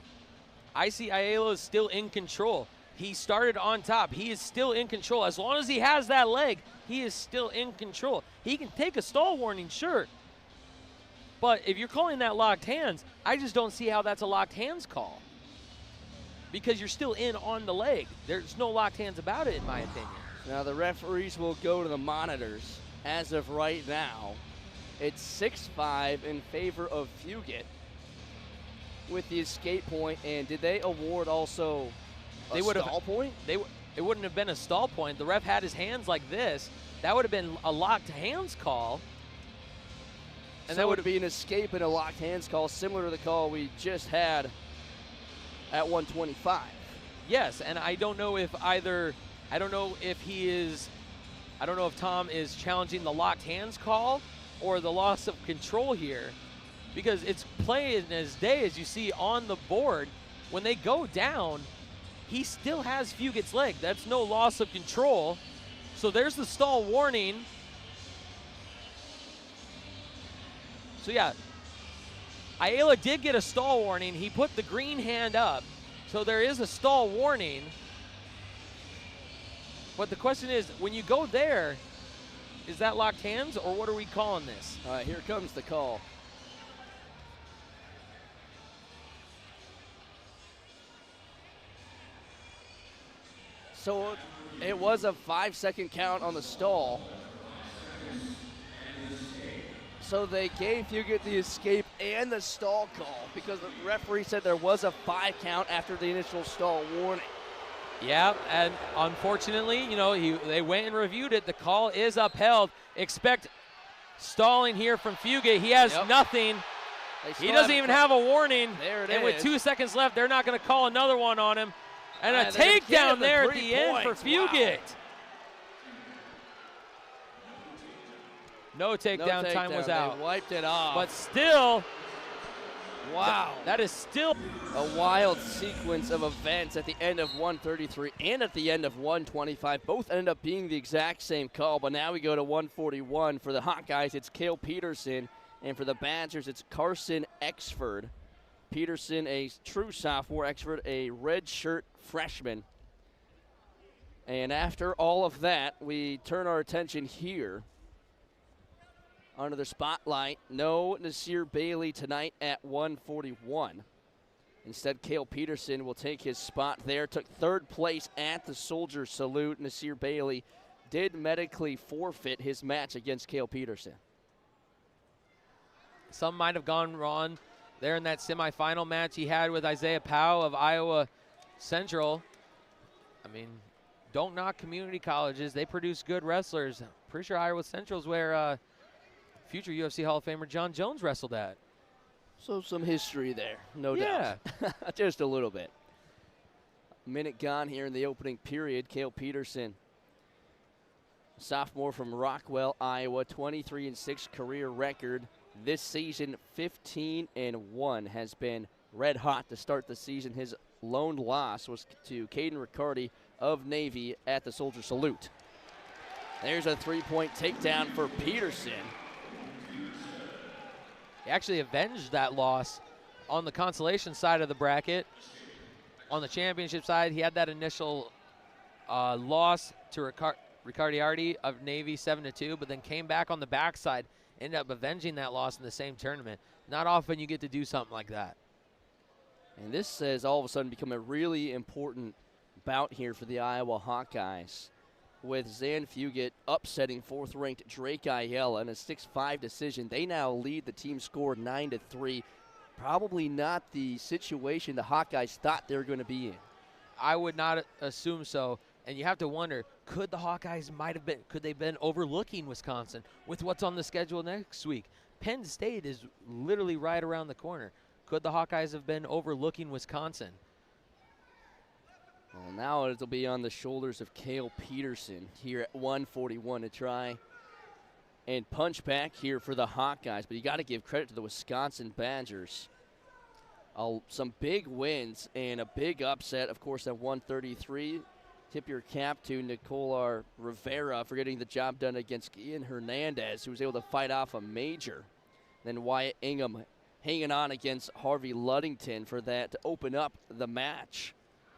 I see Ayala is still in control. He started on top. He is still in control. As long as he has that leg, he is still in control. He can take a stall warning, sure. But if you're calling that locked hands, I just don't see how that's a locked hands call. Because you're still in on the leg. There's no locked hands about it, in my opinion. Now the referees will go to the monitors. As of right now, it's 6-5 in favor of Fugate with the escape point. And did they award also a stall point? It wouldn't have been a stall point. The ref had his hands like this. That would have been a locked hands call. And so that would be an escape and a locked hands call, similar to the call we just had at 125. Yes, and I don't know if Tom is challenging the locked hands call or the loss of control here, because it's plain as day, as you see on the board. When they go down, he still has Fugate's leg. That's no loss of control. So there's the stall warning. So yeah, Ayala did get a stall warning. He put the green hand up. So there is a stall warning. But the question is, when you go there, is that locked hands, or what are we calling this? All right, here comes the call. So it was a 5-second count on the stall. So they gave Fugate the escape and the stall call because the referee said there was a 5 count after the initial stall warning. Yeah, and unfortunately, they went and reviewed it. The call is upheld. Expect stalling here from Fugate. He has nothing. He doesn't even have a warning. There it and is. With 2 seconds left, they're not going to call another one on him. And a takedown there at the end for Fugate. Wow. No takedown, time was out. They wiped it off. But still, wow. That is still a wild sequence of events at the end of 133 and at the end of 125. Both ended up being the exact same call, but now we go to 141. For the Hawkeyes, it's Cale Peterson, and for the Badgers, it's Carson Exford. Peterson, a true sophomore, Exford, a redshirt freshman. And after all of that, we turn our attention here under the spotlight. No Nasir Bailey tonight at 141. Instead, Cale Peterson will take his spot there. Took third place at the Soldier Salute. Nasir Bailey did medically forfeit his match against Cale Peterson. Some might have gone wrong there in that semifinal match he had with Isaiah Powell of Iowa Central. I mean, don't knock community colleges. They produce good wrestlers. Pretty sure Iowa Central is where future UFC Hall of Famer John Jones wrestled at. So some history there, no doubt. Just a little bit. A minute gone here in the opening period. Cale Peterson, sophomore from Rockwell, Iowa, 23-6 career record. This season, 15-1, has been red hot to start the season. His lone loss was to Caden Riccardi of Navy at the Soldier Salute. There's a three-point takedown for Peterson. He actually avenged that loss on the consolation side of the bracket. On the championship side, he had that initial loss to Riccardi of Navy 7-2, but then came back on the backside, ended up avenging that loss in the same tournament. Not often you get to do something like that. And this has all of a sudden become a really important bout here for the Iowa Hawkeyes, with Zan Fugit upsetting fourth-ranked Drake Ayala in a 6-5 decision. They now lead the team score 9-3. Probably not the situation the Hawkeyes thought they were going to be in. I would not assume so. And you have to wonder, could the Hawkeyes could they have been overlooking Wisconsin with what's on the schedule next week? Penn State is literally right around the corner. Could the Hawkeyes have been overlooking Wisconsin? Well, now it'll be on the shoulders of Cale Peterson here at 141 to try and punch back here for the Hawkeyes. But you got to give credit to the Wisconsin Badgers. Some big wins and a big upset, of course, at 133. Tip your cap to Nicola Rivera for getting the job done against Ian Hernandez, who was able to fight off a major. Then Wyatt Ingham hanging on against Harvey Luddington for that to open up the match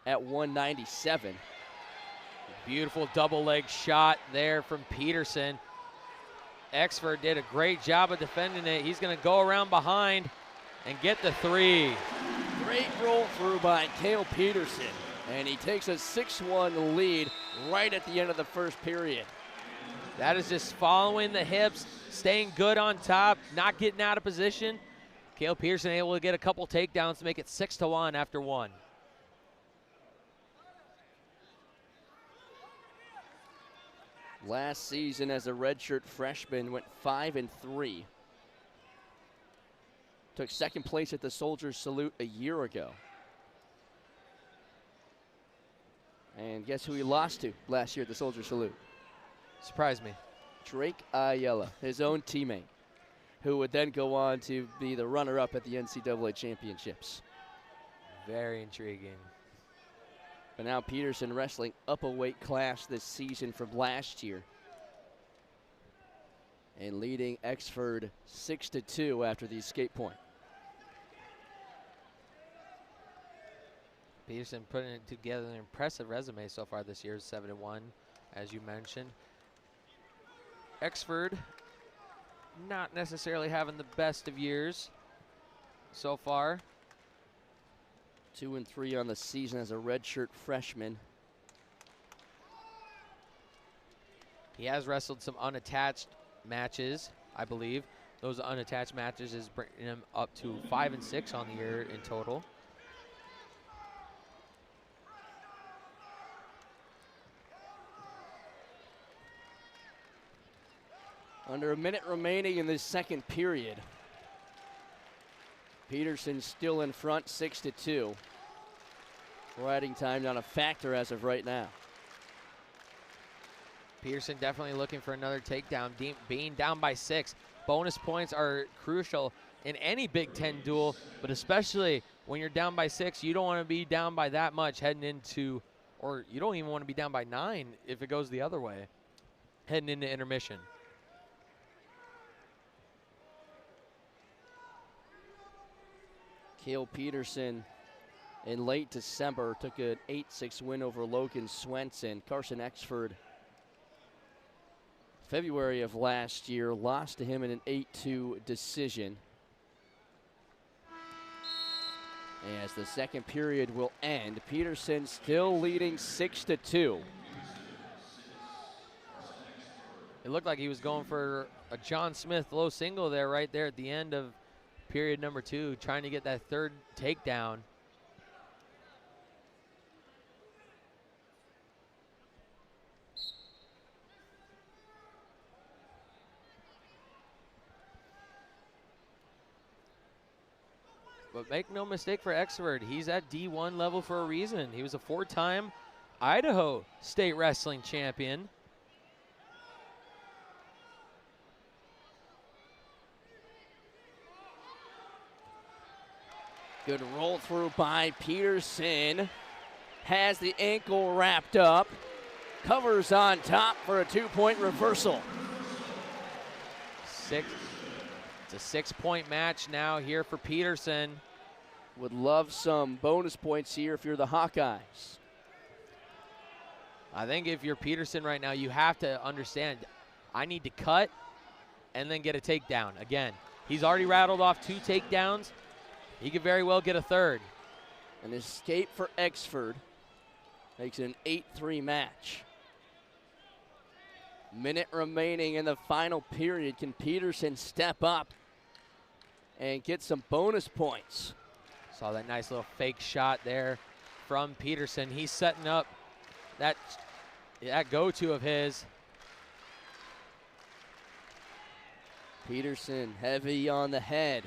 at 197. Beautiful double leg shot there from Peterson. Exford did a great job of defending it. He's going to go around behind and get the three. Great roll through by Cale Peterson, and he takes a 6-1 lead right at the end of the first period. That is just following the hips, staying good on top, not getting out of position. Cale Peterson able to get a couple takedowns to make it 6-1 after one. Last season as a redshirt freshman went 5-3. Took second place at the Soldier Salute a year ago. And guess who he lost to last year at the Soldier Salute? Surprised me. Drake Ayala, his own teammate, who would then go on to be the runner-up at the NCAA championships. Very intriguing. But now Peterson wrestling up a weight class this season from last year, and leading Exford 6-2 after the escape point. Peterson putting it together an impressive resume so far this year, 7-1, as you mentioned. Exford not necessarily having the best of years so far. 2-3 on the season as a redshirt freshman. He has wrestled some unattached matches, I believe. Those unattached matches is bringing him up to 5-6 on the year in total. Under a minute remaining in this second period. Peterson still in front, 6-2. Riding time not a factor as of right now. Peterson definitely looking for another takedown, being down by 6. Bonus points are crucial in any Big Ten duel, but especially when you're down by 6, you don't want to be down by that much heading into, or you don't even want to be down by 9 if it goes the other way, heading into intermission. Cale Peterson in late December. Took an 8-6 win over Logan Swenson. Carson Exford, February of last year, lost to him in an 8-2 decision. As the second period will end, Peterson still leading 6-2. It looked like he was going for a John Smith low single there, right there at the end of period number 2, trying to get that third takedown. But make no mistake for Exford, he's at D1 level for a reason. He was a 4-time Idaho State Wrestling Champion. Good roll through by Peterson. Has the ankle wrapped up. Covers on top for a 2-point reversal. It's a 6-point match now here for Peterson. Would love some bonus points here if you're the Hawkeyes. I think if you're Peterson right now, you have to understand, I need to cut and then get a takedown. Again, he's already rattled off 2 takedowns. He could very well get a third. An escape for Exford makes it an 8-3 match. Minute remaining in the final period. Can Peterson step up and get some bonus points? Saw that nice little fake shot there from Peterson. He's setting up that go-to of his. Peterson heavy on the head.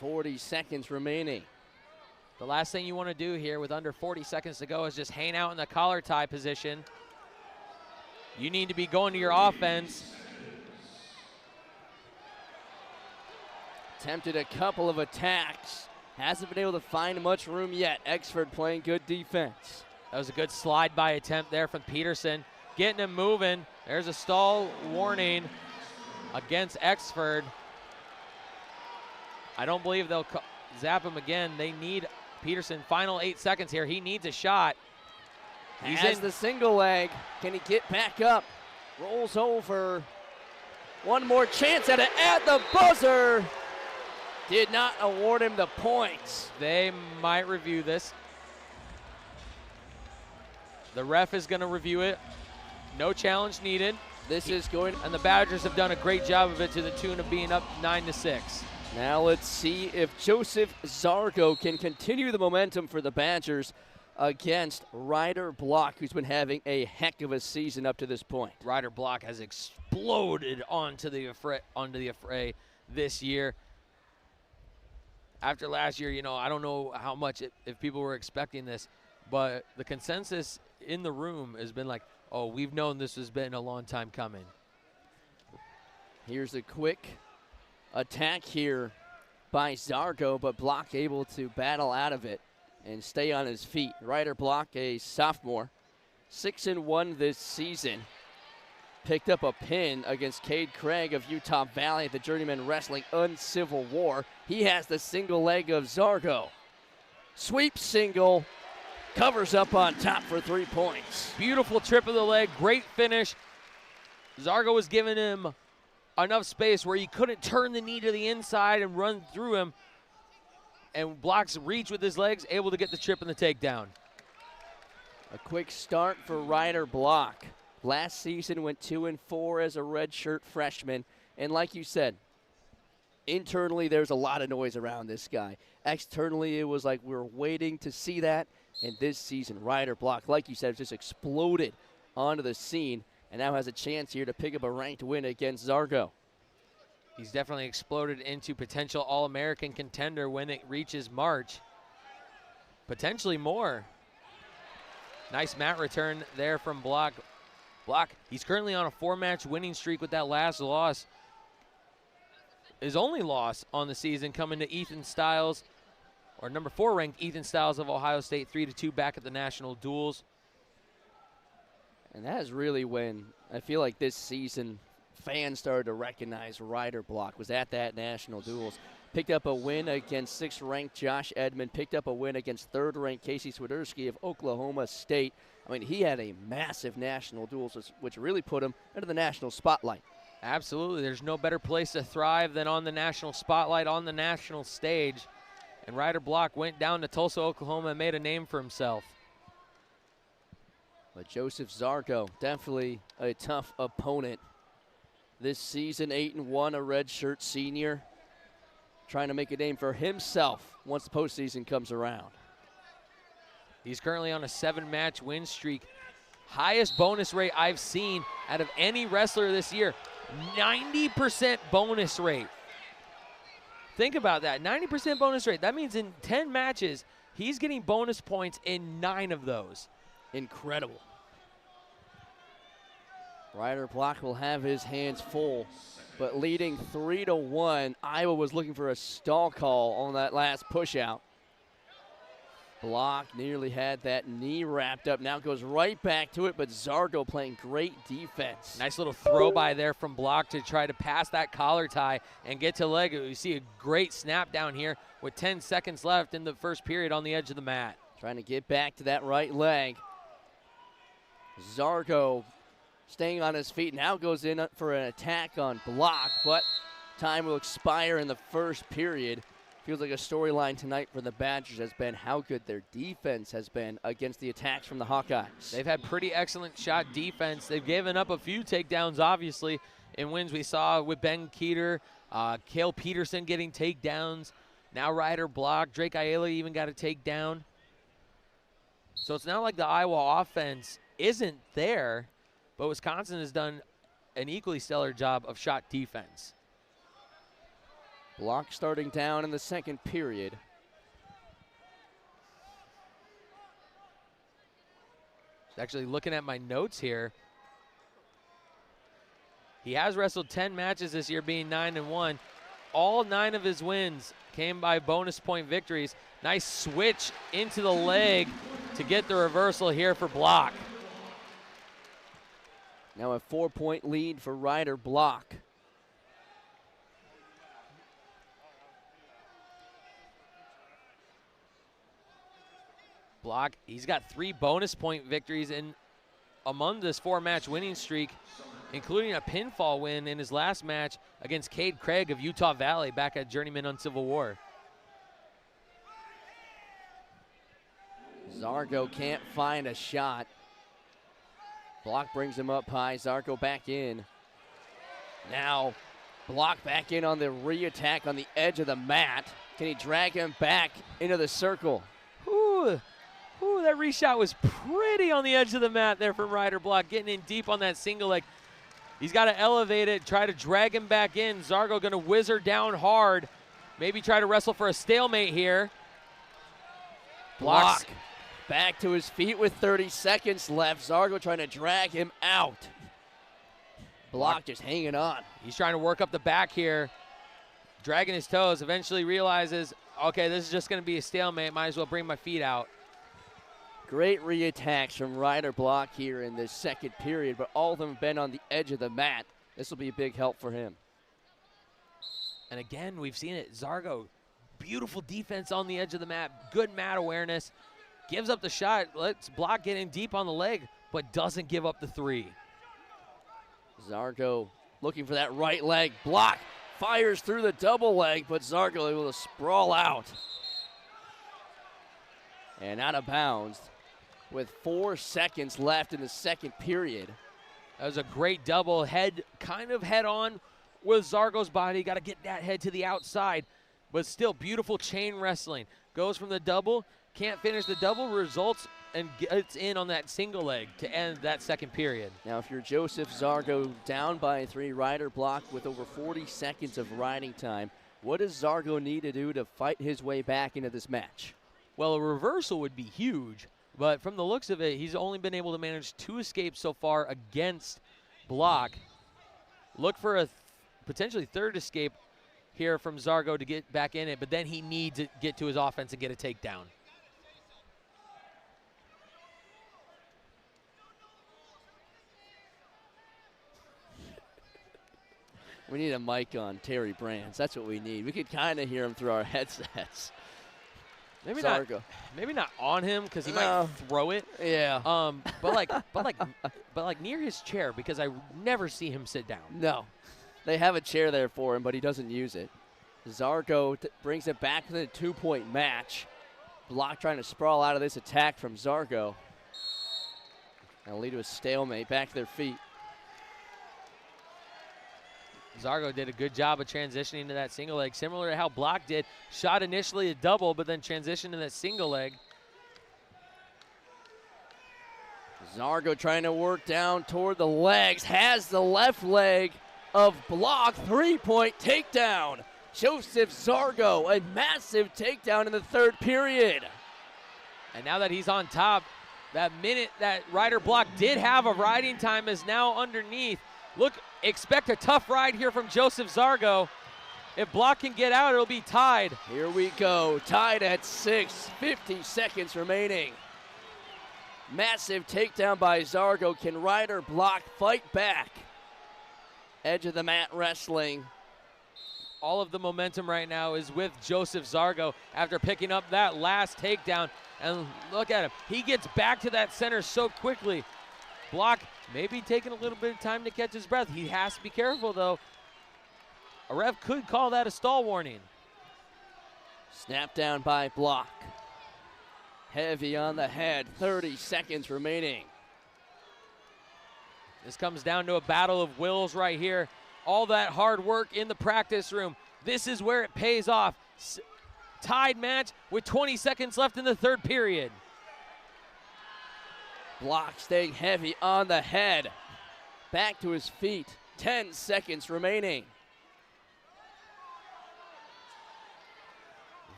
40 seconds remaining. The last thing you want to do here with under 40 seconds to go is just hang out in the collar tie position. You need to be going to your offense. Attempted a couple of attacks. Hasn't been able to find much room yet. Exford playing good defense. That was a good slide by attempt there from Peterson. Getting him moving. There's a stall warning against Exford. I don't believe they'll zap him again. They need Peterson. Final 8 seconds here. He needs a shot. He's has the single leg. Can he get back up? Rolls over. One more chance at it at the buzzer. Did not award him the points. They might review this. The ref is going to review it. No challenge needed. This is going, and the Badgers have done a great job of it to the tune of being up 9-6. Now let's see if Joseph Zargo can continue the momentum for the Badgers against Ryder Block, who's been having a heck of a season up to this point. Ryder Block has exploded onto the affray this year. After last year, I don't know how much if people were expecting this, but the consensus in the room has been like, oh, we've known this has been a long time coming. Here's a quick attack here by Zargo, but Block able to battle out of it and stay on his feet. Ryder Block, a sophomore, 6-1 this season. Picked up a pin against Cade Craig of Utah Valley at the Journeyman Wrestling Uncivil War. He has the single leg of Zargo. Sweep single, covers up on top for 3 points. Beautiful trip of the leg, great finish. Zargo was giving him enough space where he couldn't turn the knee to the inside and run through him. And Block's reach with his legs, able to get the trip and the takedown. A quick start for Ryder Block. Last season went 2-4 as a redshirt freshman. And like you said, internally there's a lot of noise around this guy. Externally it was like we were waiting to see that. And this season, Ryder Block, like you said, just exploded onto the scene and now has a chance here to pick up a ranked win against Zargo. He's definitely exploded into potential All-American contender when it reaches March. Potentially more. Nice mat return there from Block. Block, he's currently on a 4-match winning streak with that last loss. His only loss on the season coming to Ethan Stiles, or number 4 ranked Ethan Stiles of Ohio State, 3-2 back at the national duels. And that is really when I feel like this season fans started to recognize Ryder Block, was at that national duels. picked up a win against 6th-ranked Josh Edmond, picked up a win against 3rd-ranked Casey Swiderski of Oklahoma State. I mean, he had a massive national duels, which really put him into the national spotlight. Absolutely. There's no better place to thrive than on the national spotlight, on the national stage. And Ryder Block went down to Tulsa, Oklahoma, and made a name for himself. But Joseph Zargo, definitely a tough opponent this season. 8-1, a redshirt senior, trying to make a name for himself once the postseason comes around. He's currently on a 7-match win streak. Highest bonus rate I've seen out of any wrestler this year. 90% bonus rate. Think about that, 90% bonus rate. That means in 10 matches, he's getting bonus points in 9 of those. Incredible. Ryder Block will have his hands full, but leading 3-1. Iowa was looking for a stall call on that last push out. Block nearly had that knee wrapped up. Now goes right back to it, but Zargo playing great defense. Nice little throw by there from Block to try to pass that collar tie and get to leg. You see a great snap down here with 10 seconds left in the first period on the edge of the mat. Trying to get back to that right leg. Zargo staying on his feet, now goes in for an attack on Block, but time will expire in the first period. Feels like a storyline tonight for the Badgers has been how good their defense has been against the attacks from the Hawkeyes. They've had pretty excellent shot defense. They've given up a few takedowns, obviously, in wins we saw with Ben Keeter, Cale Peterson getting takedowns. Now Ryder Block, Drake Ayala even got a takedown. So it's not like the Iowa offense isn't there, but Wisconsin has done an equally stellar job of shot defense. Block starting down in the second period. Actually looking at my notes here, he has wrestled 10 matches this year, being 9-1. All 9 of his wins came by bonus point victories. Nice switch into the leg to get the reversal here for Block. Now a 4-point lead for Ryder Block. Block, he's got 3 bonus point victories in among this 4-match winning streak, including a pinfall win in his last match against Cade Craig of Utah Valley back at Journeyman Uncivil War. Zargo can't find a shot. Block brings him up high. Zargo back in. Now Block back in on the re-attack on the edge of the mat. Can he drag him back into the circle? Ooh, that reshot was pretty on the edge of the mat there from Ryder Block, getting in deep on that single leg. He's got to elevate it, try to drag him back in. Zargo going to whizzer down hard. Maybe try to wrestle for a stalemate here. Block back to his feet with 30 seconds left. Zargo trying to drag him out. Block just hanging on. He's trying to work up the back here, dragging his toes. Eventually realizes, okay, this is just going to be a stalemate. Might as well bring my feet out. Great re-attacks from Ryder Block here in this second period, but all of them have been on the edge of the mat. This will be a big help for him. And again, we've seen it. Zargo, beautiful defense on the edge of the mat, good mat awareness, gives up the shot, lets Block get in deep on the leg, but doesn't give up the 3. Zargo looking for that right leg. Block fires through the double leg, but Zargo able to sprawl out. And out of bounds with 4 seconds left in the second period. That was a great double head, kind of head on with Zargo's body. Got to get that head to the outside, but still beautiful chain wrestling. Goes from the double, can't finish the double, results and gets in on that single leg to end that second period. Now if you're Joseph Zargo down by 3, Ryder Block with over 40 seconds of riding time, what does Zargo need to do to fight his way back into this match? Well, a reversal would be huge, but from the looks of it, he's only been able to manage 2 escapes so far against Block. Look for a potentially 3rd escape here from Zargo to get back in it, but then he needs to get to his offense and get a takedown. We need a mic on Terry Brands. That's what we need. We could kind of hear him through our headsets. Maybe Zargo. not on him because he might throw it. Yeah. But like near his chair because I never see him sit down. No. They have a chair there for him, but he doesn't use it. Zargo brings it back to the 2-point match. Block trying to sprawl out of this attack from Zargo. That'll lead to a stalemate. Back to their feet. Zargo did a good job of transitioning to that single leg, similar to how Block did. Shot initially a double, but then transitioned to that single leg. Zargo trying to work down toward the legs. Has the left leg of Block. 3-point takedown. Joseph Zargo, a massive takedown in the third period. And now that he's on top, that minute that Ryder Block did have a riding time is now underneath. Look, expect a tough ride here from Joseph Zargo. If Block can get out, it'll be tied. Here we go, tied at 6, 50 seconds remaining. Massive takedown by Zargo. Can Ryder Block fight back? Edge of the mat wrestling. All of the momentum right now is with Joseph Zargo after picking up that last takedown. And look at him. He gets back to that center so quickly. Block maybe taking a little bit of time to catch his breath. He has to be careful, though. A ref could call that a stall warning. Snap down by Block. Heavy on the head. 30 seconds remaining. This comes down to a battle of wills right here. All that hard work in the practice room. This is where it pays off. Tied match with 20 seconds left in the third period. Block staying heavy on the head. Back to his feet. 10 seconds remaining.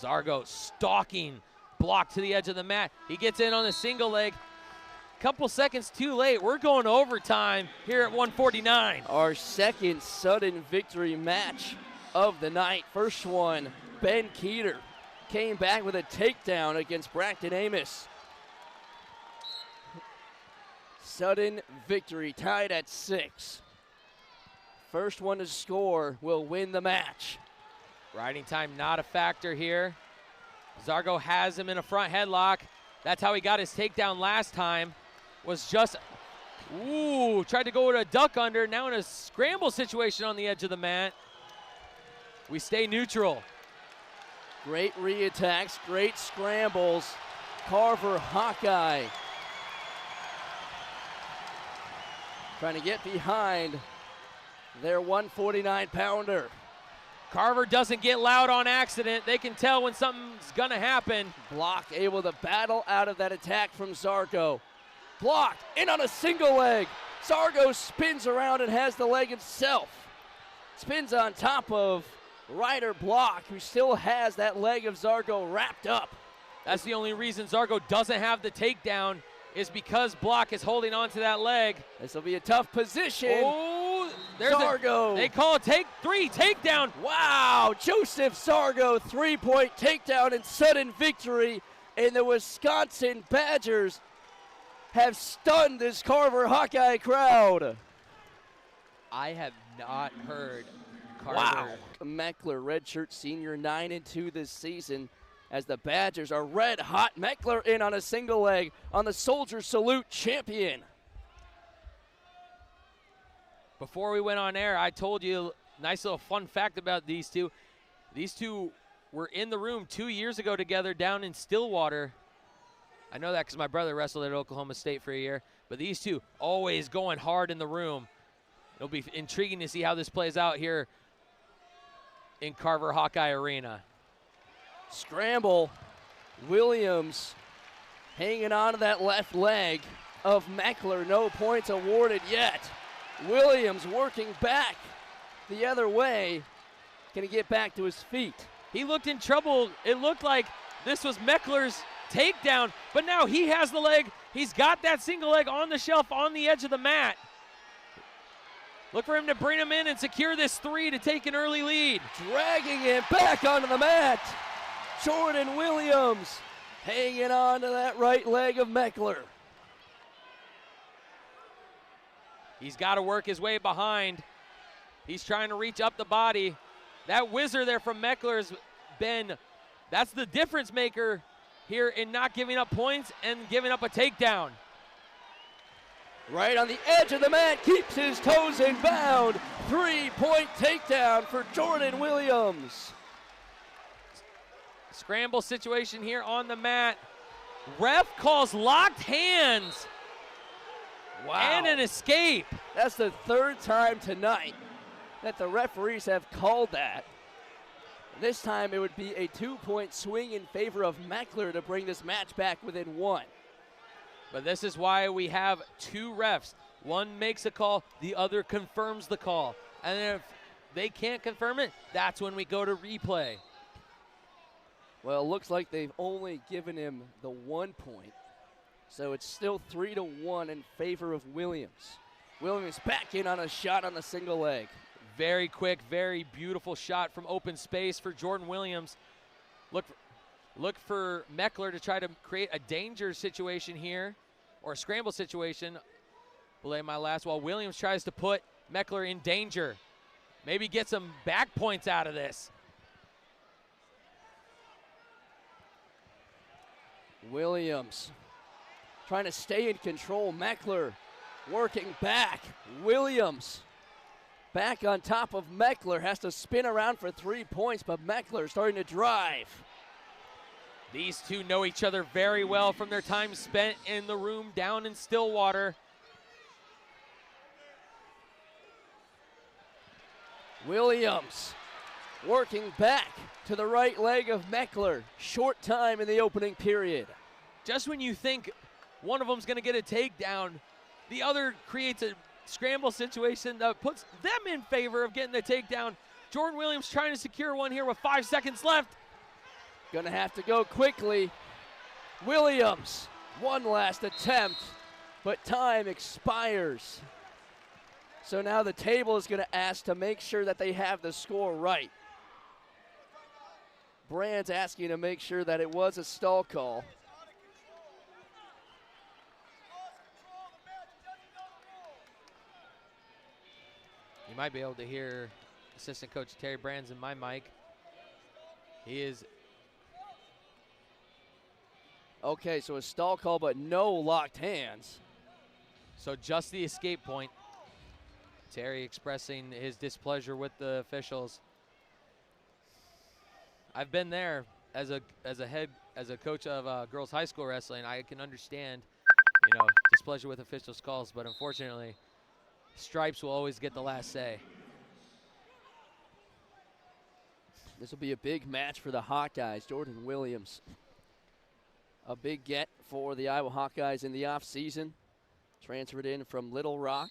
Zargo stalking Block to the edge of the mat. He gets in on the single leg. Couple seconds too late. We're going to overtime here at 149. Our second sudden victory match of the night. First one, Ben Keeter came back with a takedown against Braxton Amos. Sudden victory, tied at 6. First one to score will win the match. Riding time not a factor here. Zargo has him in a front headlock. That's how he got his takedown last time. Was just, tried to go with a duck under. Now in a scramble situation on the edge of the mat. We stay neutral. Great re-attacks, great scrambles. Carver Hawkeye trying to get behind their 149-pounder. Carver doesn't get loud on accident. They can tell when something's gonna happen. Block able to battle out of that attack from Zargo. Block in on a single leg. Zargo spins around and has the leg himself. Spins on top of Ryder Block, who still has that leg of Zargo wrapped up. That's the only reason Zargo doesn't have the takedown is because Block is holding on to that leg. This will be a tough position. Oh, there's Zargo. They call a takedown. Wow, Joseph Zargo, 3-point takedown and sudden victory. And the Wisconsin Badgers have stunned this Carver Hawkeye crowd. I have not heard Carver. Wow. Meckler, redshirt senior, 9-2 this season, as the Badgers are red hot. Meckler in on a single leg on the Soldier Salute champion. Before we went on air, I told you a nice little fun fact about these two. These two were in the room 2 years ago together down in Stillwater. I know that because my brother wrestled at Oklahoma State for a year. But these two always going hard in the room. It'll be intriguing to see how this plays out here in Carver Hawkeye Arena. Scramble. Williams hanging on to that left leg of Meckler. No points awarded yet. Williams working back the other way. Can he get back to his feet? He looked in trouble. It looked like this was Meckler's takedown, but now he has the leg. He's got that single leg on the shelf on the edge of the mat. Look for him to bring him in and secure this 3 to take an early lead. Dragging him back onto the mat. Jordan Williams hanging on to that right leg of Meckler. He's got to work his way behind. He's trying to reach up the body. That whizzer there from Meckler has been, that's the difference maker here in not giving up points and giving up a takedown. Right on the edge of the mat, keeps his toes in bound. 3-point takedown for Jordan Williams. Scramble situation here on the mat. Ref calls locked hands. Wow. And an escape. That's the third time tonight that the referees have called that. This time it would be a 2-point swing in favor of Meckler to bring this match back within 1. But this is why we have 2 refs. One makes a call, the other confirms the call. And if they can't confirm it, that's when we go to replay. Well, it looks like they've only given him the 1 point. So it's still 3-1 in favor of Williams. Williams back in on a shot on the single leg. Very quick, very beautiful shot from open space for Jordan Williams. Look for Meckler to try to create a danger situation here, or a scramble situation. Belay my last, while Williams tries to put Meckler in danger. Maybe get some back points out of this. Williams trying to stay in control. Meckler working back. Williams back on top of Meckler. Has to spin around for 3 points, but Meckler starting to drive. These two know each other very well from their time spent in the room down in Stillwater. Williams working back to the right leg of Meckler. Short time in the opening period. Just when you think one of them's going to get a takedown, the other creates a scramble situation that puts them in favor of getting the takedown. Jordan Williams trying to secure one here with 5 seconds left. Gonna have to go quickly. Williams, one last attempt, but time expires. So now the table is gonna ask to make sure that they have the score right. Brand's asking to make sure that it was a stall call. You might be able to hear assistant coach Terry Brands in my mic. He is. Okay, so a stall call, but no locked hands. So just the escape point. Terry expressing his displeasure with the officials. I've been there as a coach of girls high school wrestling. I can understand, displeasure with officials' calls, but unfortunately, Stripes will always get the last say. This will be a big match for the Hawkeyes. Jordan Williams, a big get for the Iowa Hawkeyes in the offseason. Transferred in from Little Rock.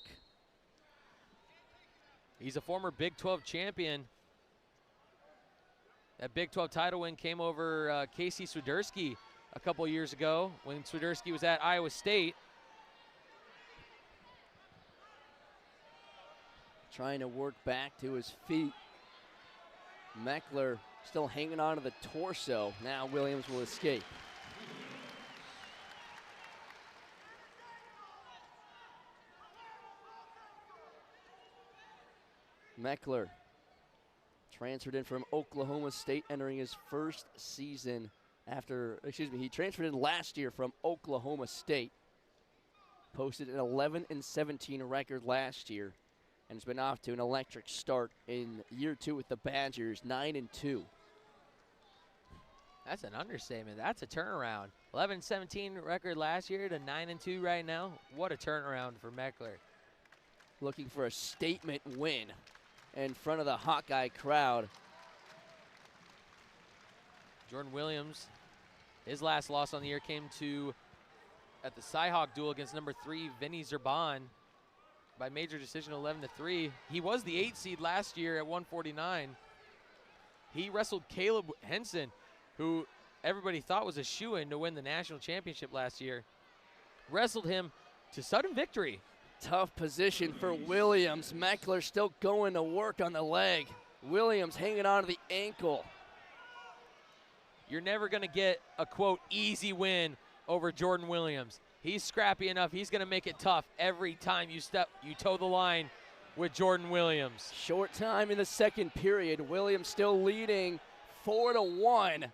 He's a former Big 12 champion. That Big 12 title win came over Casey Swiderski a couple years ago when Swiderski was at Iowa State. Trying to work back to his feet. Meckler still hanging on to the torso. Now Williams will escape. Meckler transferred in from Oklahoma State, entering his first season he transferred in last year from Oklahoma State. Posted an 11-17 record last year, and has been off to an electric start in year 2 with the Badgers, 9-2. That's an understatement. That's a turnaround. 11-17 record last year to 9-2 right now. What a turnaround for Meckler. Looking for a statement win in front of the Hawkeye crowd. Jordan Williams, his last loss on the year came at the Cyhawk duel against number 3 Vinny Zerban by major decision 11-3. He was the 8 seed last year at 149. He wrestled Caleb Henson, who everybody thought was a shoo-in to win the national championship last year. Wrestled him to sudden victory. Tough position for Williams. Meckler still going to work on the leg. Williams hanging on to the ankle. You're never going to get a, quote, easy win over Jordan Williams. He's scrappy enough. He's going to make it tough every time you toe the line with Jordan Williams. Short time in the second period. Williams still leading 4-1.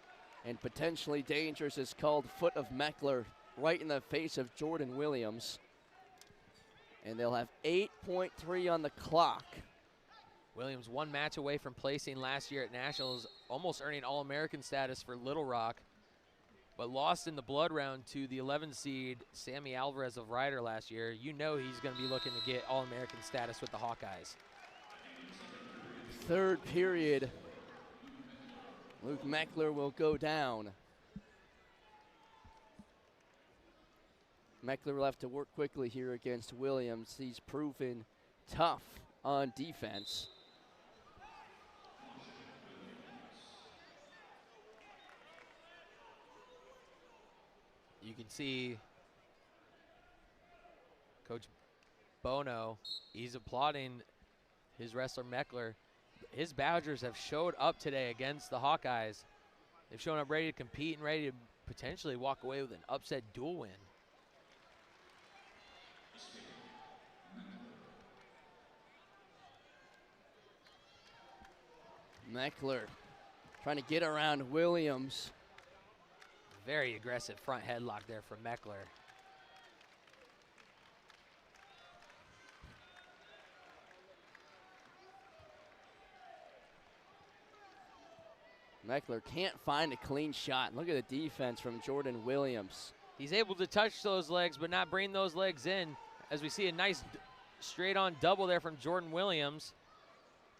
And potentially dangerous is called foot of Meckler right in the face of Jordan Williams. And they'll have 8.3 on the clock. Williams one match away from placing last year at Nationals, almost earning All-American status for Little Rock, but lost in the blood round to the 11 seed Sammy Alvarez of Ryder last year. You know he's going to be looking to get All-American status with the Hawkeyes. Third period. Luke Meckler will go down. Meckler will have to work quickly here against Williams. He's proven tough on defense. You can see Coach Bono, he's applauding his wrestler Meckler. His Badgers have showed up today against the Hawkeyes. They've shown up ready to compete and ready to potentially walk away with an upset dual win. Meckler trying to get around Williams. Very aggressive front headlock there from Meckler. Meckler can't find a clean shot. Look at the defense from Jordan Williams. He's able to touch those legs but not bring those legs in, as we see a nice straight on double there from Jordan Williams.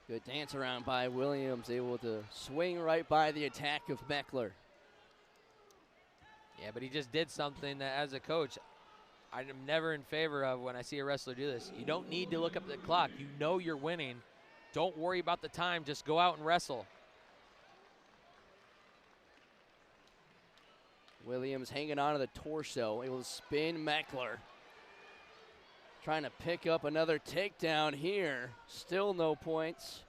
Good dance around by Williams, able to swing right by the attack of Meckler. Yeah, but he just did something that, as a coach, I'm never in favor of when I see a wrestler do this. You don't need to look up the clock. You know you're winning. Don't worry about the time. Just go out and wrestle. Williams hanging on to the torso. Able to spin Meckler. Trying to pick up another takedown here. Still no points.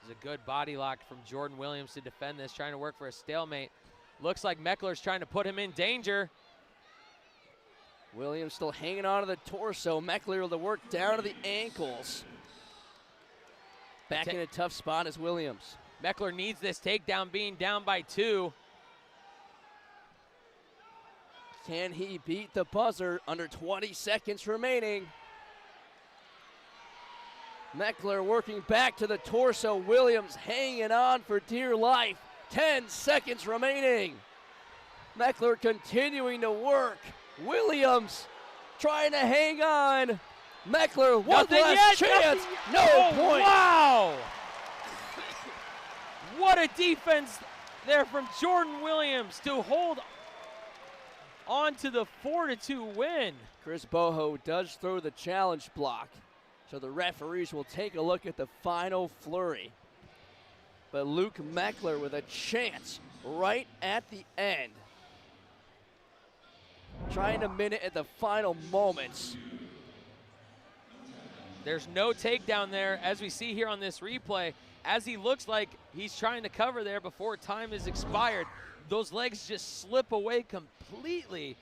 There's a good body lock from Jordan Williams to defend this, trying to work for a stalemate. Looks like Meckler's trying to put him in danger. Williams still hanging on to the torso. Meckler able to work down to the ankles. Back in a tough spot is Williams. Meckler needs this takedown, being down by 2. Can he beat the buzzer? Under 20 seconds remaining. Meckler working back to the torso. Williams hanging on for dear life. 10 seconds remaining. Meckler continuing to work. Williams trying to hang on. Meckler, one last chance. No point. Wow. What a defense there from Jordan Williams to hold on to the 4-2 win. Chris Boho does throw the challenge block, so the referees will take a look at the final flurry. But Luke Meckler with a chance right at the end. Trying to min it at the final moments. There's no takedown there, as we see here on this replay, as he looks like he's trying to cover there before time is expired. Those legs just slip away completely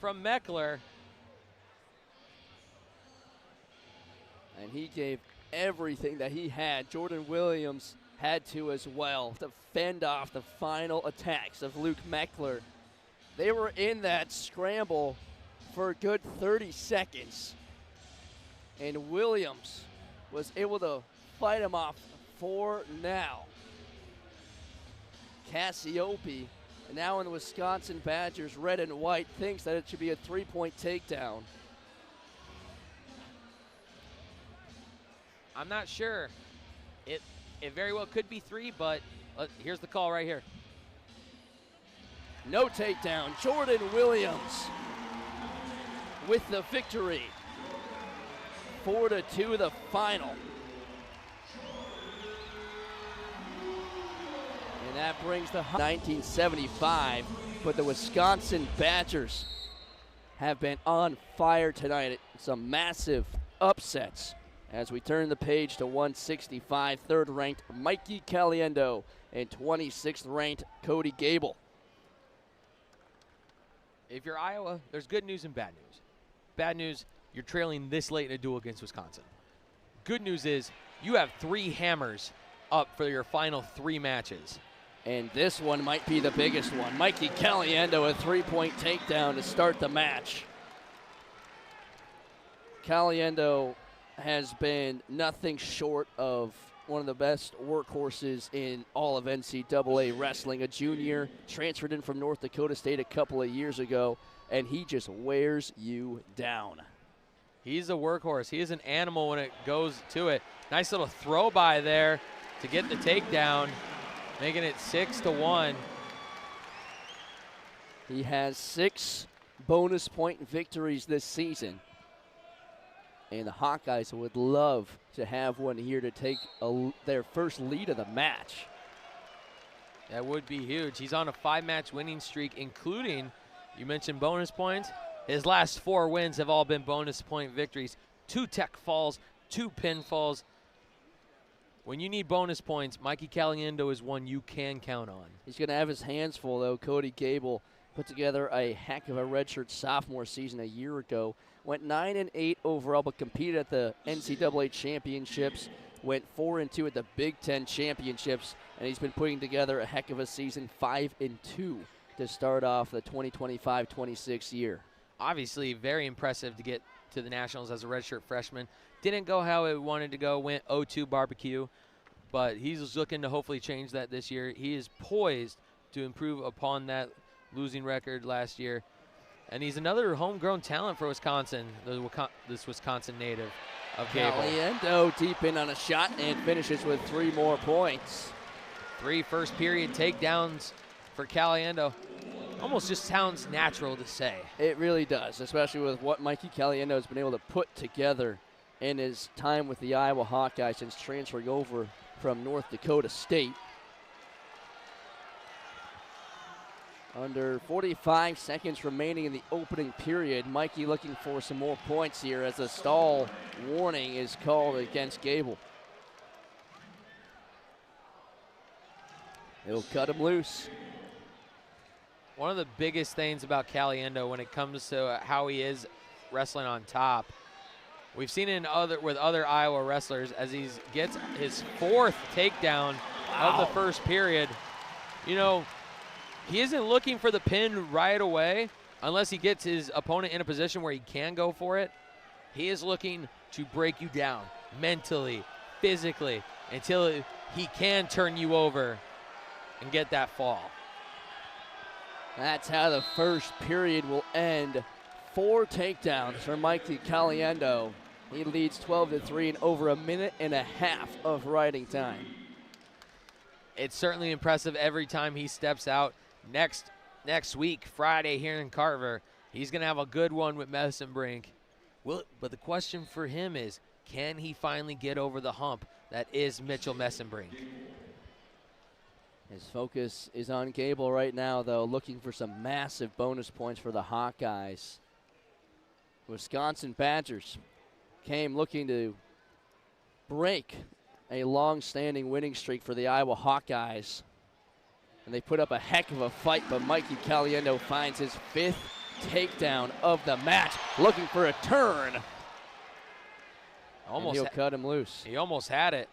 from Meckler. And he gave everything that he had. Jordan Williams had to as well to fend off the final attacks of Luke Meckler. They were in that scramble for a good 30 seconds. And Williams was able to fight him off for now. Cassiope, now in the Wisconsin Badgers red and white, thinks that it should be a 3-point takedown. I'm not sure. It very well could be 3, but here's the call right here. No takedown. Jordan Williams with the victory. 4-2 the final. And that brings the 1975, but the Wisconsin Badgers have been on fire tonight. Some massive upsets. As we turn the page to 165, third-ranked Mikey Caliendo and 26th-ranked Cody Gable. If you're Iowa, there's good news and bad news. Bad news, you're trailing this late in a duel against Wisconsin. Good news is you have 3 hammers up for your final 3 matches. And this one might be the biggest one. Mikey Caliendo, a 3-point takedown to start the match. Caliendo has been nothing short of one of the best workhorses in all of NCAA wrestling. A junior, transferred in from North Dakota State a couple of years ago, and he just wears you down. He's a workhorse. He is an animal when it goes to it. Nice little throw by there to get the takedown, making it 6-1. He has 6 bonus point victories this season. And the Hawkeyes would love to have one here to take their first lead of the match. That would be huge. He's on a 5-match winning streak, including, you mentioned bonus points. His last 4 wins have all been bonus point victories. 2 tech falls, 2 pinfalls. When you need bonus points, Mikey Caliendo is one you can count on. He's going to have his hands full, though. Cody Gable put together a heck of a redshirt sophomore season a year ago. Went 9-8 overall, but competed at the NCAA championships. Went 4-2 at the Big Ten championships, and he's been putting together a heck of a season, 5-2 to start off the 2025-26 year. Obviously, very impressive to get to the Nationals as a redshirt freshman. Didn't go how it wanted to go, went 0-2 barbecue, but he's looking to hopefully change that this year. He is poised to improve upon that losing record last year. And he's another homegrown talent for Wisconsin, this Wisconsin native of Gable. Caliendo deep in on a shot and finishes with 3 more points. 3 first-period takedowns for Caliendo. Almost just sounds natural to say. It really does, especially with what Mikey Caliendo has been able to put together in his time with the Iowa Hawkeyes since transferring over from North Dakota State. Under 45 seconds remaining in the opening period, Mikey looking for some more points here as a stall warning is called against Gable. He'll cut him loose. One of the biggest things about Caliendo when it comes to how he is wrestling on top, we've seen it with other Iowa wrestlers as he gets his 4th takedown of the first period. You know, he isn't looking for the pin right away unless he gets his opponent in a position where he can go for it. He is looking to break you down mentally, physically, until he can turn you over and get that fall. That's how the first period will end. 4 takedowns for Mikey Caliendo. He leads 12-3 in over a minute and a half of riding time. It's certainly impressive every time he steps out. Next week, Friday here in Carver, he's going to have a good one with Messenbrink. But the question for him is, can he finally get over the hump that is Mitchell Messenbrink? His focus is on Gable right now, though, looking for some massive bonus points for the Hawkeyes. Wisconsin Badgers came looking to break a long-standing winning streak for the Iowa Hawkeyes. And they put up a heck of a fight, but Mikey Caliendo finds his 5th takedown of the match, looking for a turn. And he'll cut him loose. He almost had it.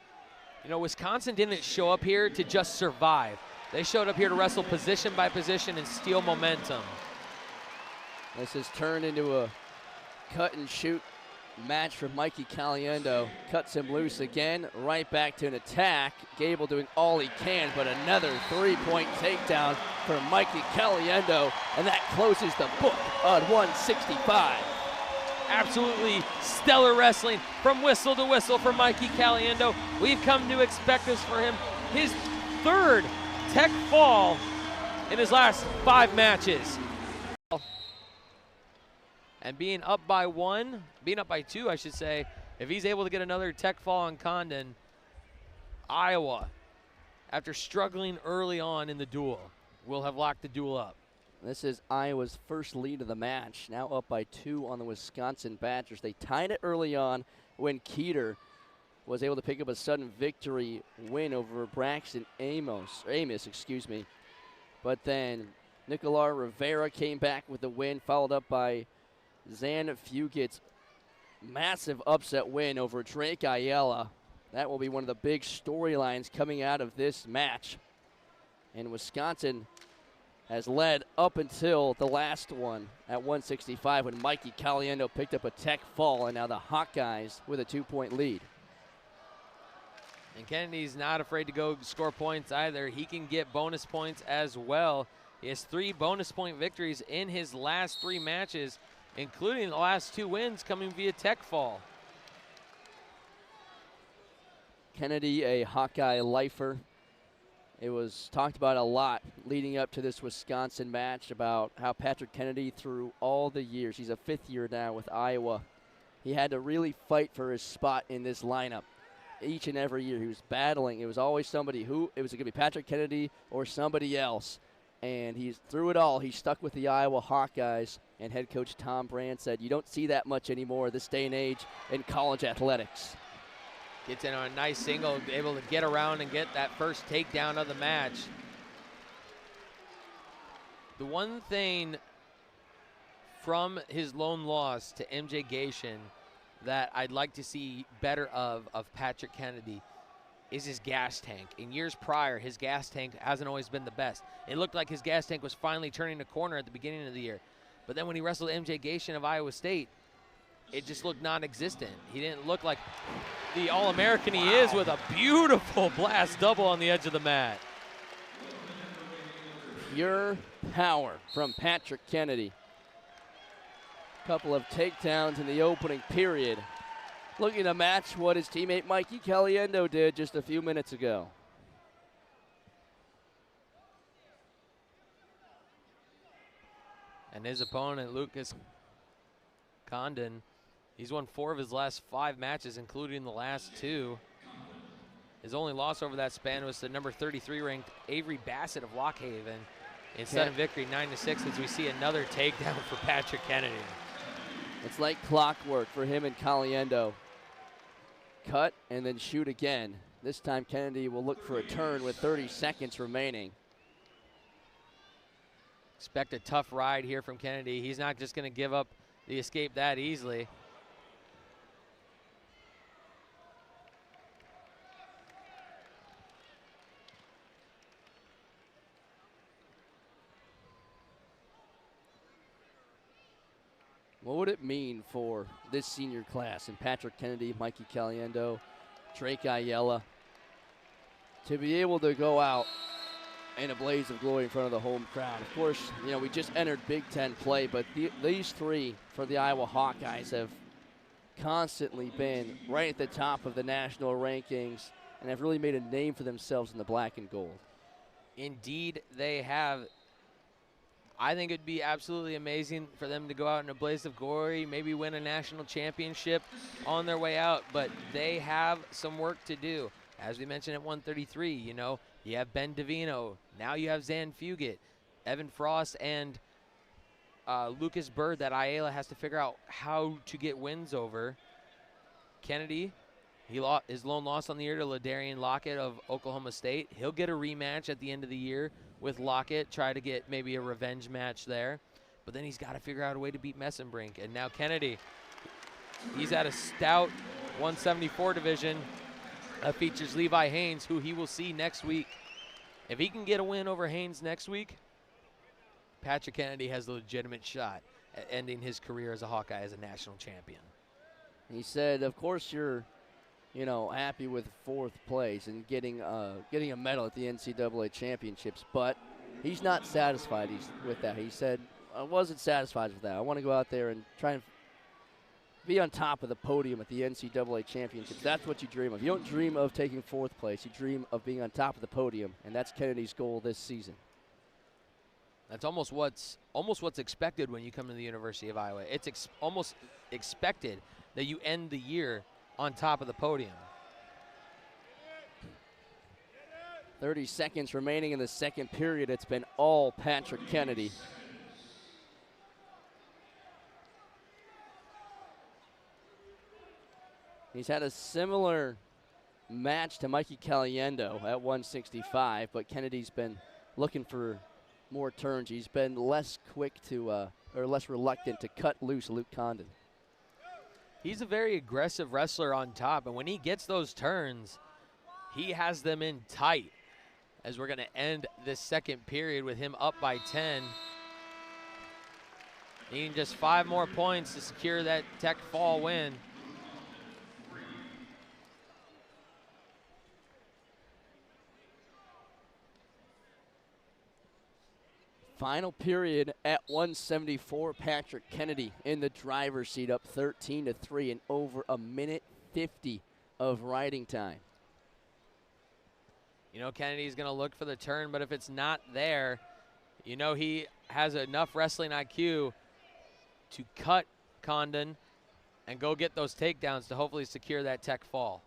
You know, Wisconsin didn't show up here to just survive. They showed up here to wrestle position by position and steal momentum. This has turned into a cut-and-shoot match for Mikey Caliendo. Cuts him loose again, right back to an attack. Gable doing all he can, but another 3-point takedown for Mikey Caliendo, and that closes the book on 165. Absolutely stellar wrestling from whistle to whistle for Mikey Caliendo. We've come to expect this for him. His 3rd tech fall in his last 5 matches. And being up by 2, I should say, if he's able to get another tech fall on Condon, Iowa, after struggling early on in the duel, will have locked the duel up. This is Iowa's first lead of the match, now up by 2 on the Wisconsin Badgers. They tied it early on when Keeter was able to pick up a sudden victory win over Braxton Amos. But then Nicolas Rivera came back with the win, followed up by Zan Fugit's massive upset win over Drake Ayala. That will be one of the big storylines coming out of this match. And Wisconsin has led up until the last one at 165 when Mikey Caliendo picked up a tech fall, and now the Hawkeyes with a 2-point lead. And Kennedy's not afraid to go score points either. He can get bonus points as well. He has 3 bonus point victories in his last 3 matches, including the last 2 wins coming via tech fall. Kennedy, a Hawkeye lifer. It was talked about a lot leading up to this Wisconsin match about how Patrick Kennedy, through all the years, he's a 5th year now with Iowa, he had to really fight for his spot in this lineup. Each and every year he was battling. It was always somebody who, it was going to be Patrick Kennedy or somebody else. And he's through it all, he stuck with the Iowa Hawkeyes. And head coach Tom Brand said, you don't see that much anymore this day and age in college athletics. Gets in on a nice single, able to get around and get that first takedown of the match. The one thing from his lone loss to MJ Gation that I'd like to see better of Patrick Kennedy is his gas tank. In years prior, his gas tank hasn't always been the best. It looked like his gas tank was finally turning a corner at the beginning of the year. But then when he wrestled MJ Gation of Iowa State, it just looked non-existent. He didn't look like the All-American he is, with a beautiful blast double on the edge of the mat. Pure power from Patrick Kennedy. Couple of takedowns in the opening period. Looking to match what his teammate Mikey Caliendo did just a few minutes ago. And his opponent, Lucas Condon, he's won 4 of his last 5 matches, including the last 2. His only loss over that span was the number 33 ranked Avery Bassett of Lockhaven in sudden victory 9-6, as we see another takedown for Patrick Kennedy. It's like clockwork for him and Caliendo. Cut and then shoot again. This time Kennedy will look for a turn with 30 seconds remaining. Expect a tough ride here from Kennedy. He's not just going to give up the escape that easily. What would it mean for this senior class and Patrick Kennedy, Mikey Caliendo, Drake Ayala to be able to go out in a blaze of glory in front of the home crowd? Of course, you know, we just entered Big Ten play, but these 3 for the Iowa Hawkeyes have constantly been right at the top of the national rankings and have really made a name for themselves in the black and gold. Indeed, they have. I think it'd be absolutely amazing for them to go out in a blaze of glory, maybe win a national championship on their way out, but they have some work to do. As we mentioned at 133, you know, you have Ben Davino, now you have Zan Fugit, Evan Frost, and Lucas Bird that Ayala has to figure out how to get wins over. Kennedy, his lone loss on the year to LaDarian Lockett of Oklahoma State. He'll get a rematch at the end of the year with Lockett, try to get maybe a revenge match there. But then he's got to figure out a way to beat Messenbrink. And now Kennedy, he's at a stout 174 division that features Levi Haynes, who he will see next week. If he can get a win over Haynes next week, Patrick Kennedy has a legitimate shot at ending his career as a Hawkeye as a national champion. He said, of course you're, you know, happy with 4th place and getting a medal at the NCAA championships, but he's not satisfied with that. He said, I wasn't satisfied with that. I want to go out there and try and be on top of the podium at the NCAA championships. That's what you dream of. You don't dream of taking 4th place. You dream of being on top of the podium, and that's Kennedy's goal this season. That's almost what's expected when you come to the University of Iowa. It's almost expected that you end the year on top of the podium. 30 seconds remaining in the second period. It's been all Patrick Kennedy. He's had a similar match to Mikey Caliendo at 165, but Kennedy's been looking for more turns. He's been less quick to, or less reluctant to cut loose Luke Condon. He's a very aggressive wrestler on top, and when he gets those turns, he has them in tight. As we're going to end this second period with him up by 10. Needing just 5 more points to secure that Tech Fall win. Final period at 174. Patrick Kennedy in the driver's seat, up 13-3 and over a minute 50 of riding time. You know Kennedy's going to look for the turn, but if it's not there, you know he has enough wrestling IQ to cut Condon and go get those takedowns to hopefully secure that Tech Fall.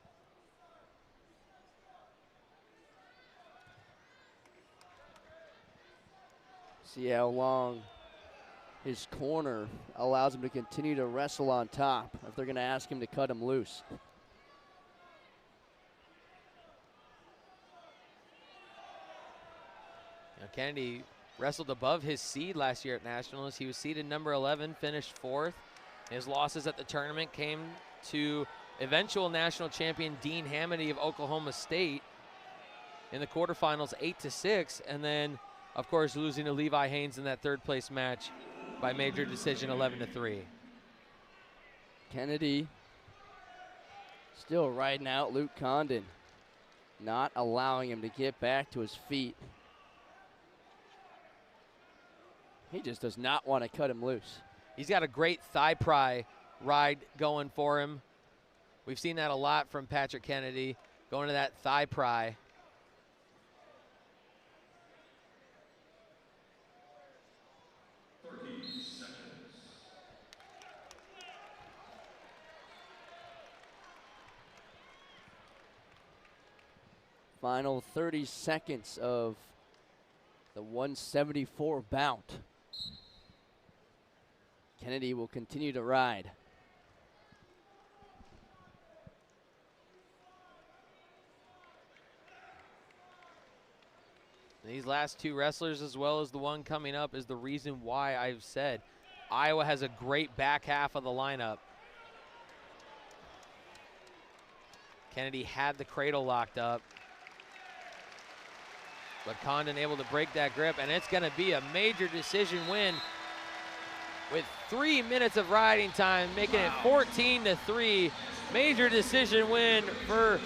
See how long his corner allows him to continue to wrestle on top if they're going to ask him to cut him loose. Now Kennedy wrestled above his seed last year at Nationals. He was seeded number 11, finished 4th. His losses at the tournament came to eventual national champion Dean Hamady of Oklahoma State in the quarterfinals, 8-6, and then of course, losing to Levi Haynes in that 3rd place match by major decision, 11-3. Kennedy still riding out Luke Condon, not allowing him to get back to his feet. He just does not want to cut him loose. He's got a great thigh pry ride going for him. We've seen that a lot from Patrick Kennedy, going to that thigh pry. Final 30 seconds of the 174 bout. Kennedy will continue to ride. These last 2 wrestlers, as well as the one coming up, is the reason why I've said Iowa has a great back half of the lineup. Kennedy had the cradle locked up, but Condon able to break that grip, and it's going to be a major decision win with 3 minutes of riding time, making it 14-3. Major decision win for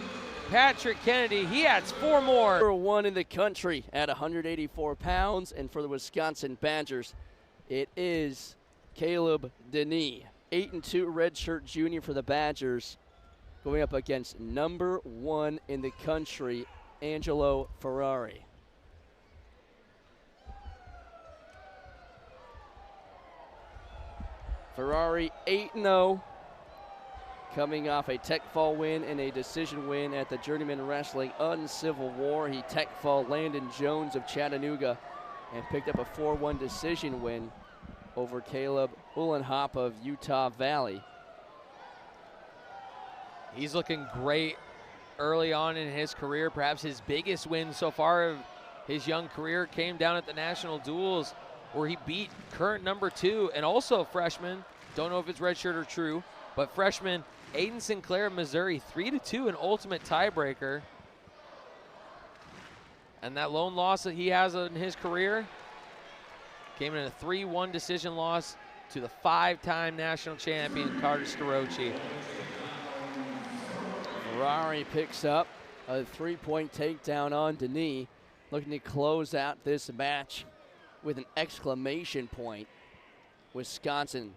Patrick Kennedy. He adds 4 more. Number 1 in the country at 184 pounds, and for the Wisconsin Badgers, it is Caleb Denis, 8-2 redshirt junior for the Badgers, going up against number 1 in the country, Angelo Ferrari. Ferrari 8-0, coming off a Tech Fall win and a decision win at the Journeyman Wrestling Uncivil War. He Tech Fall Landon Jones of Chattanooga and picked up a 4-1 decision win over Caleb Uhlenhop of Utah Valley. He's looking great early on in his career. Perhaps his biggest win so far of his young career came down at the National Duels, where he beat current number 2 and also freshman, don't know if it's redshirt or true, but freshman Aiden Sinclair of Missouri, 3-2, an ultimate tiebreaker. And that lone loss that he has in his career came in a 3-1 decision loss to the 5-time national champion Carter Starocci. Ferrari picks up a 3-point takedown on Denis, looking to close out this match with an exclamation point. Wisconsin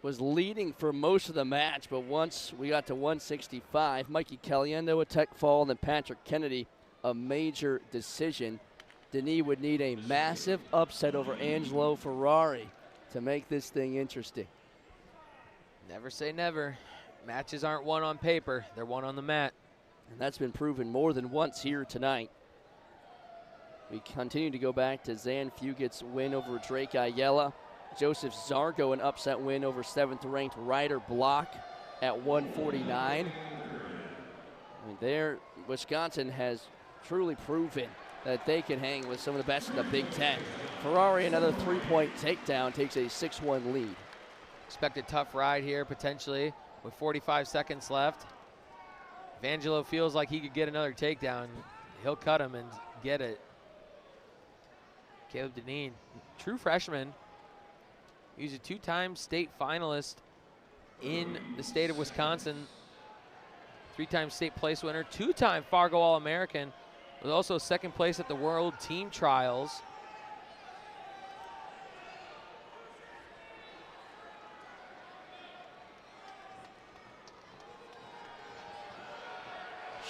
was leading for most of the match, but once we got to 165, Mikey Caliendo a Tech Fall, and then Patrick Kennedy a major decision. Denis would need a massive upset over Angelo Ferrari to make this thing interesting. Never say never. Matches aren't won on paper, they're won on the mat. And that's been proven more than once here tonight. We continue to go back to Zan Fuget's win over Drake Ayala. Joseph Zargo an upset win over 7th-ranked Ryder Block at 149. I mean, there, Wisconsin has truly proven that they can hang with some of the best in the Big Ten. Ferrari, another 3-point takedown, takes a 6-1 lead. Expect a tough ride here potentially with 45 seconds left. If Angelo feels like he could get another takedown, he'll cut him and get it. Caleb Deneen, true freshman. He's a 2-time state finalist in the state of Wisconsin. 3-time state place winner, 2-time Fargo All-American. Was also second place at the World Team Trials.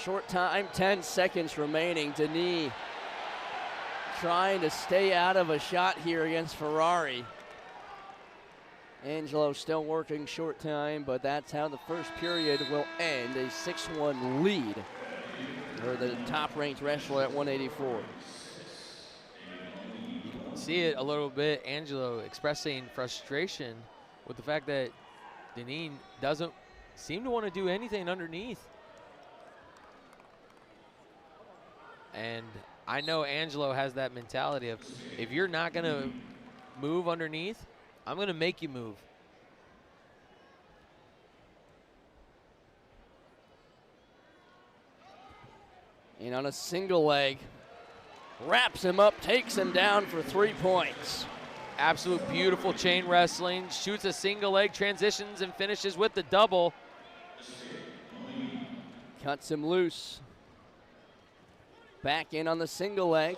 Short time, 10 seconds remaining. Denis trying to stay out of a shot here against Ferrari. Angelo still working short time, but that's how the first period will end. A 6-1 lead for the top-ranked wrestler at 184. You can see it a little bit, Angelo expressing frustration with the fact that Deneen doesn't seem to want to do anything underneath. And I know Angelo has that mentality of, if you're not going to move underneath, I'm going to make you move. And on a single leg, wraps him up, takes him down for 3 points. Absolute beautiful chain wrestling. Shoots a single leg, transitions, and finishes with the double. Cuts him loose. Back in on the single leg.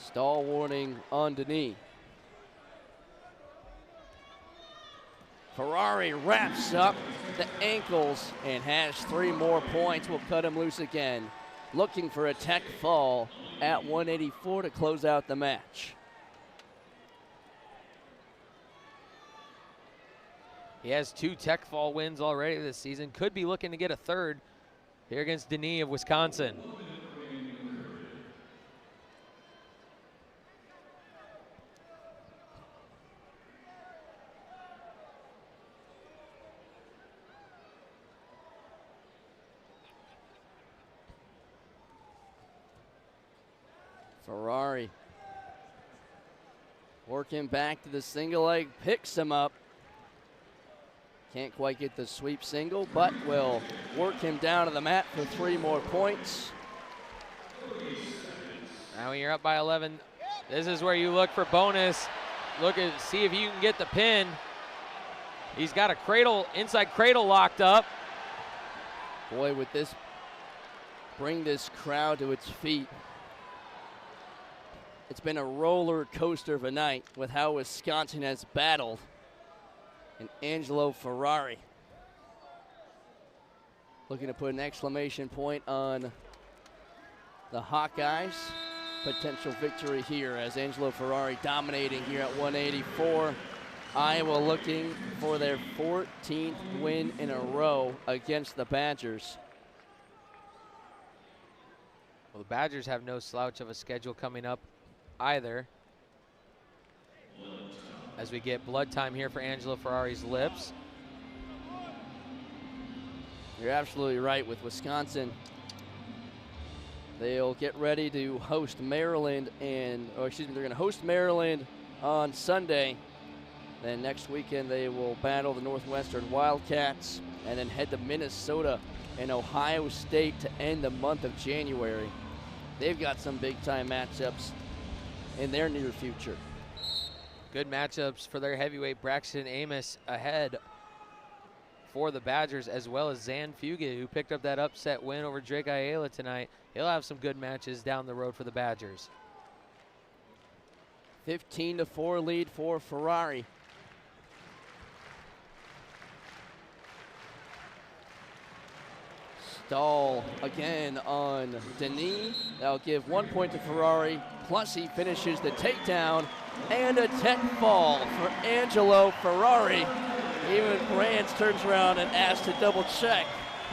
Stall warning on Denis. Ferrari wraps up the ankles and has 3 more points. Will cut him loose again. Looking for a tech fall at 184 to close out the match. He has 2 tech fall wins already this season. Could be looking to get a third here against Denis of Wisconsin. Ferrari working back to the single leg, picks him up. Can't quite get the sweep single, but will work him down to the mat for 3 more points. Now when you're up by 11, this is where you look for bonus. See if you can get the pin. He's got a cradle, inside cradle locked up. Boy, with this, bring this crowd to its feet. It's been a roller coaster of a night with how Wisconsin has battled. And Angelo Ferrari looking to put an exclamation point on the Hawkeyes. Potential victory here as Angelo Ferrari dominating here at 184. Iowa looking for their 14th win in a row against the Badgers. Well, the Badgers have no slouch of a schedule coming up either. As we get blood time here for Angelo Ferrari's lips. You're absolutely right with Wisconsin. They'll get ready to host Maryland they're going to host Maryland on Sunday. Then next weekend they will battle the Northwestern Wildcats and then head to Minnesota and Ohio State to end the month of January. They've got some big-time matchups in their near future. Good matchups for their heavyweight. Braxton Amos ahead for the Badgers, as well as Zan Fugit, who picked up that upset win over Drake Ayala tonight. He'll have some good matches down the road for the Badgers. 15-4 lead for Ferrari. Stall again on Denis. That'll give 1 point to Ferrari, plus he finishes the takedown and a tech fall for Angelo Ferrari. Even Brands turns around and asks to double check.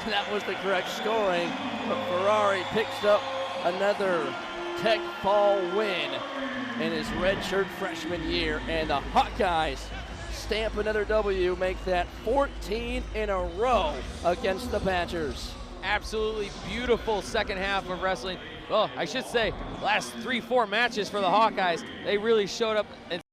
That was the correct scoring, but Ferrari picks up another tech fall win in his redshirt freshman year, and the Hawkeyes stamp another W, make that 14 in a row against the Badgers. Absolutely beautiful second half of wrestling. Well, I should say last 3-4 matches for the Hawkeyes. They really showed up and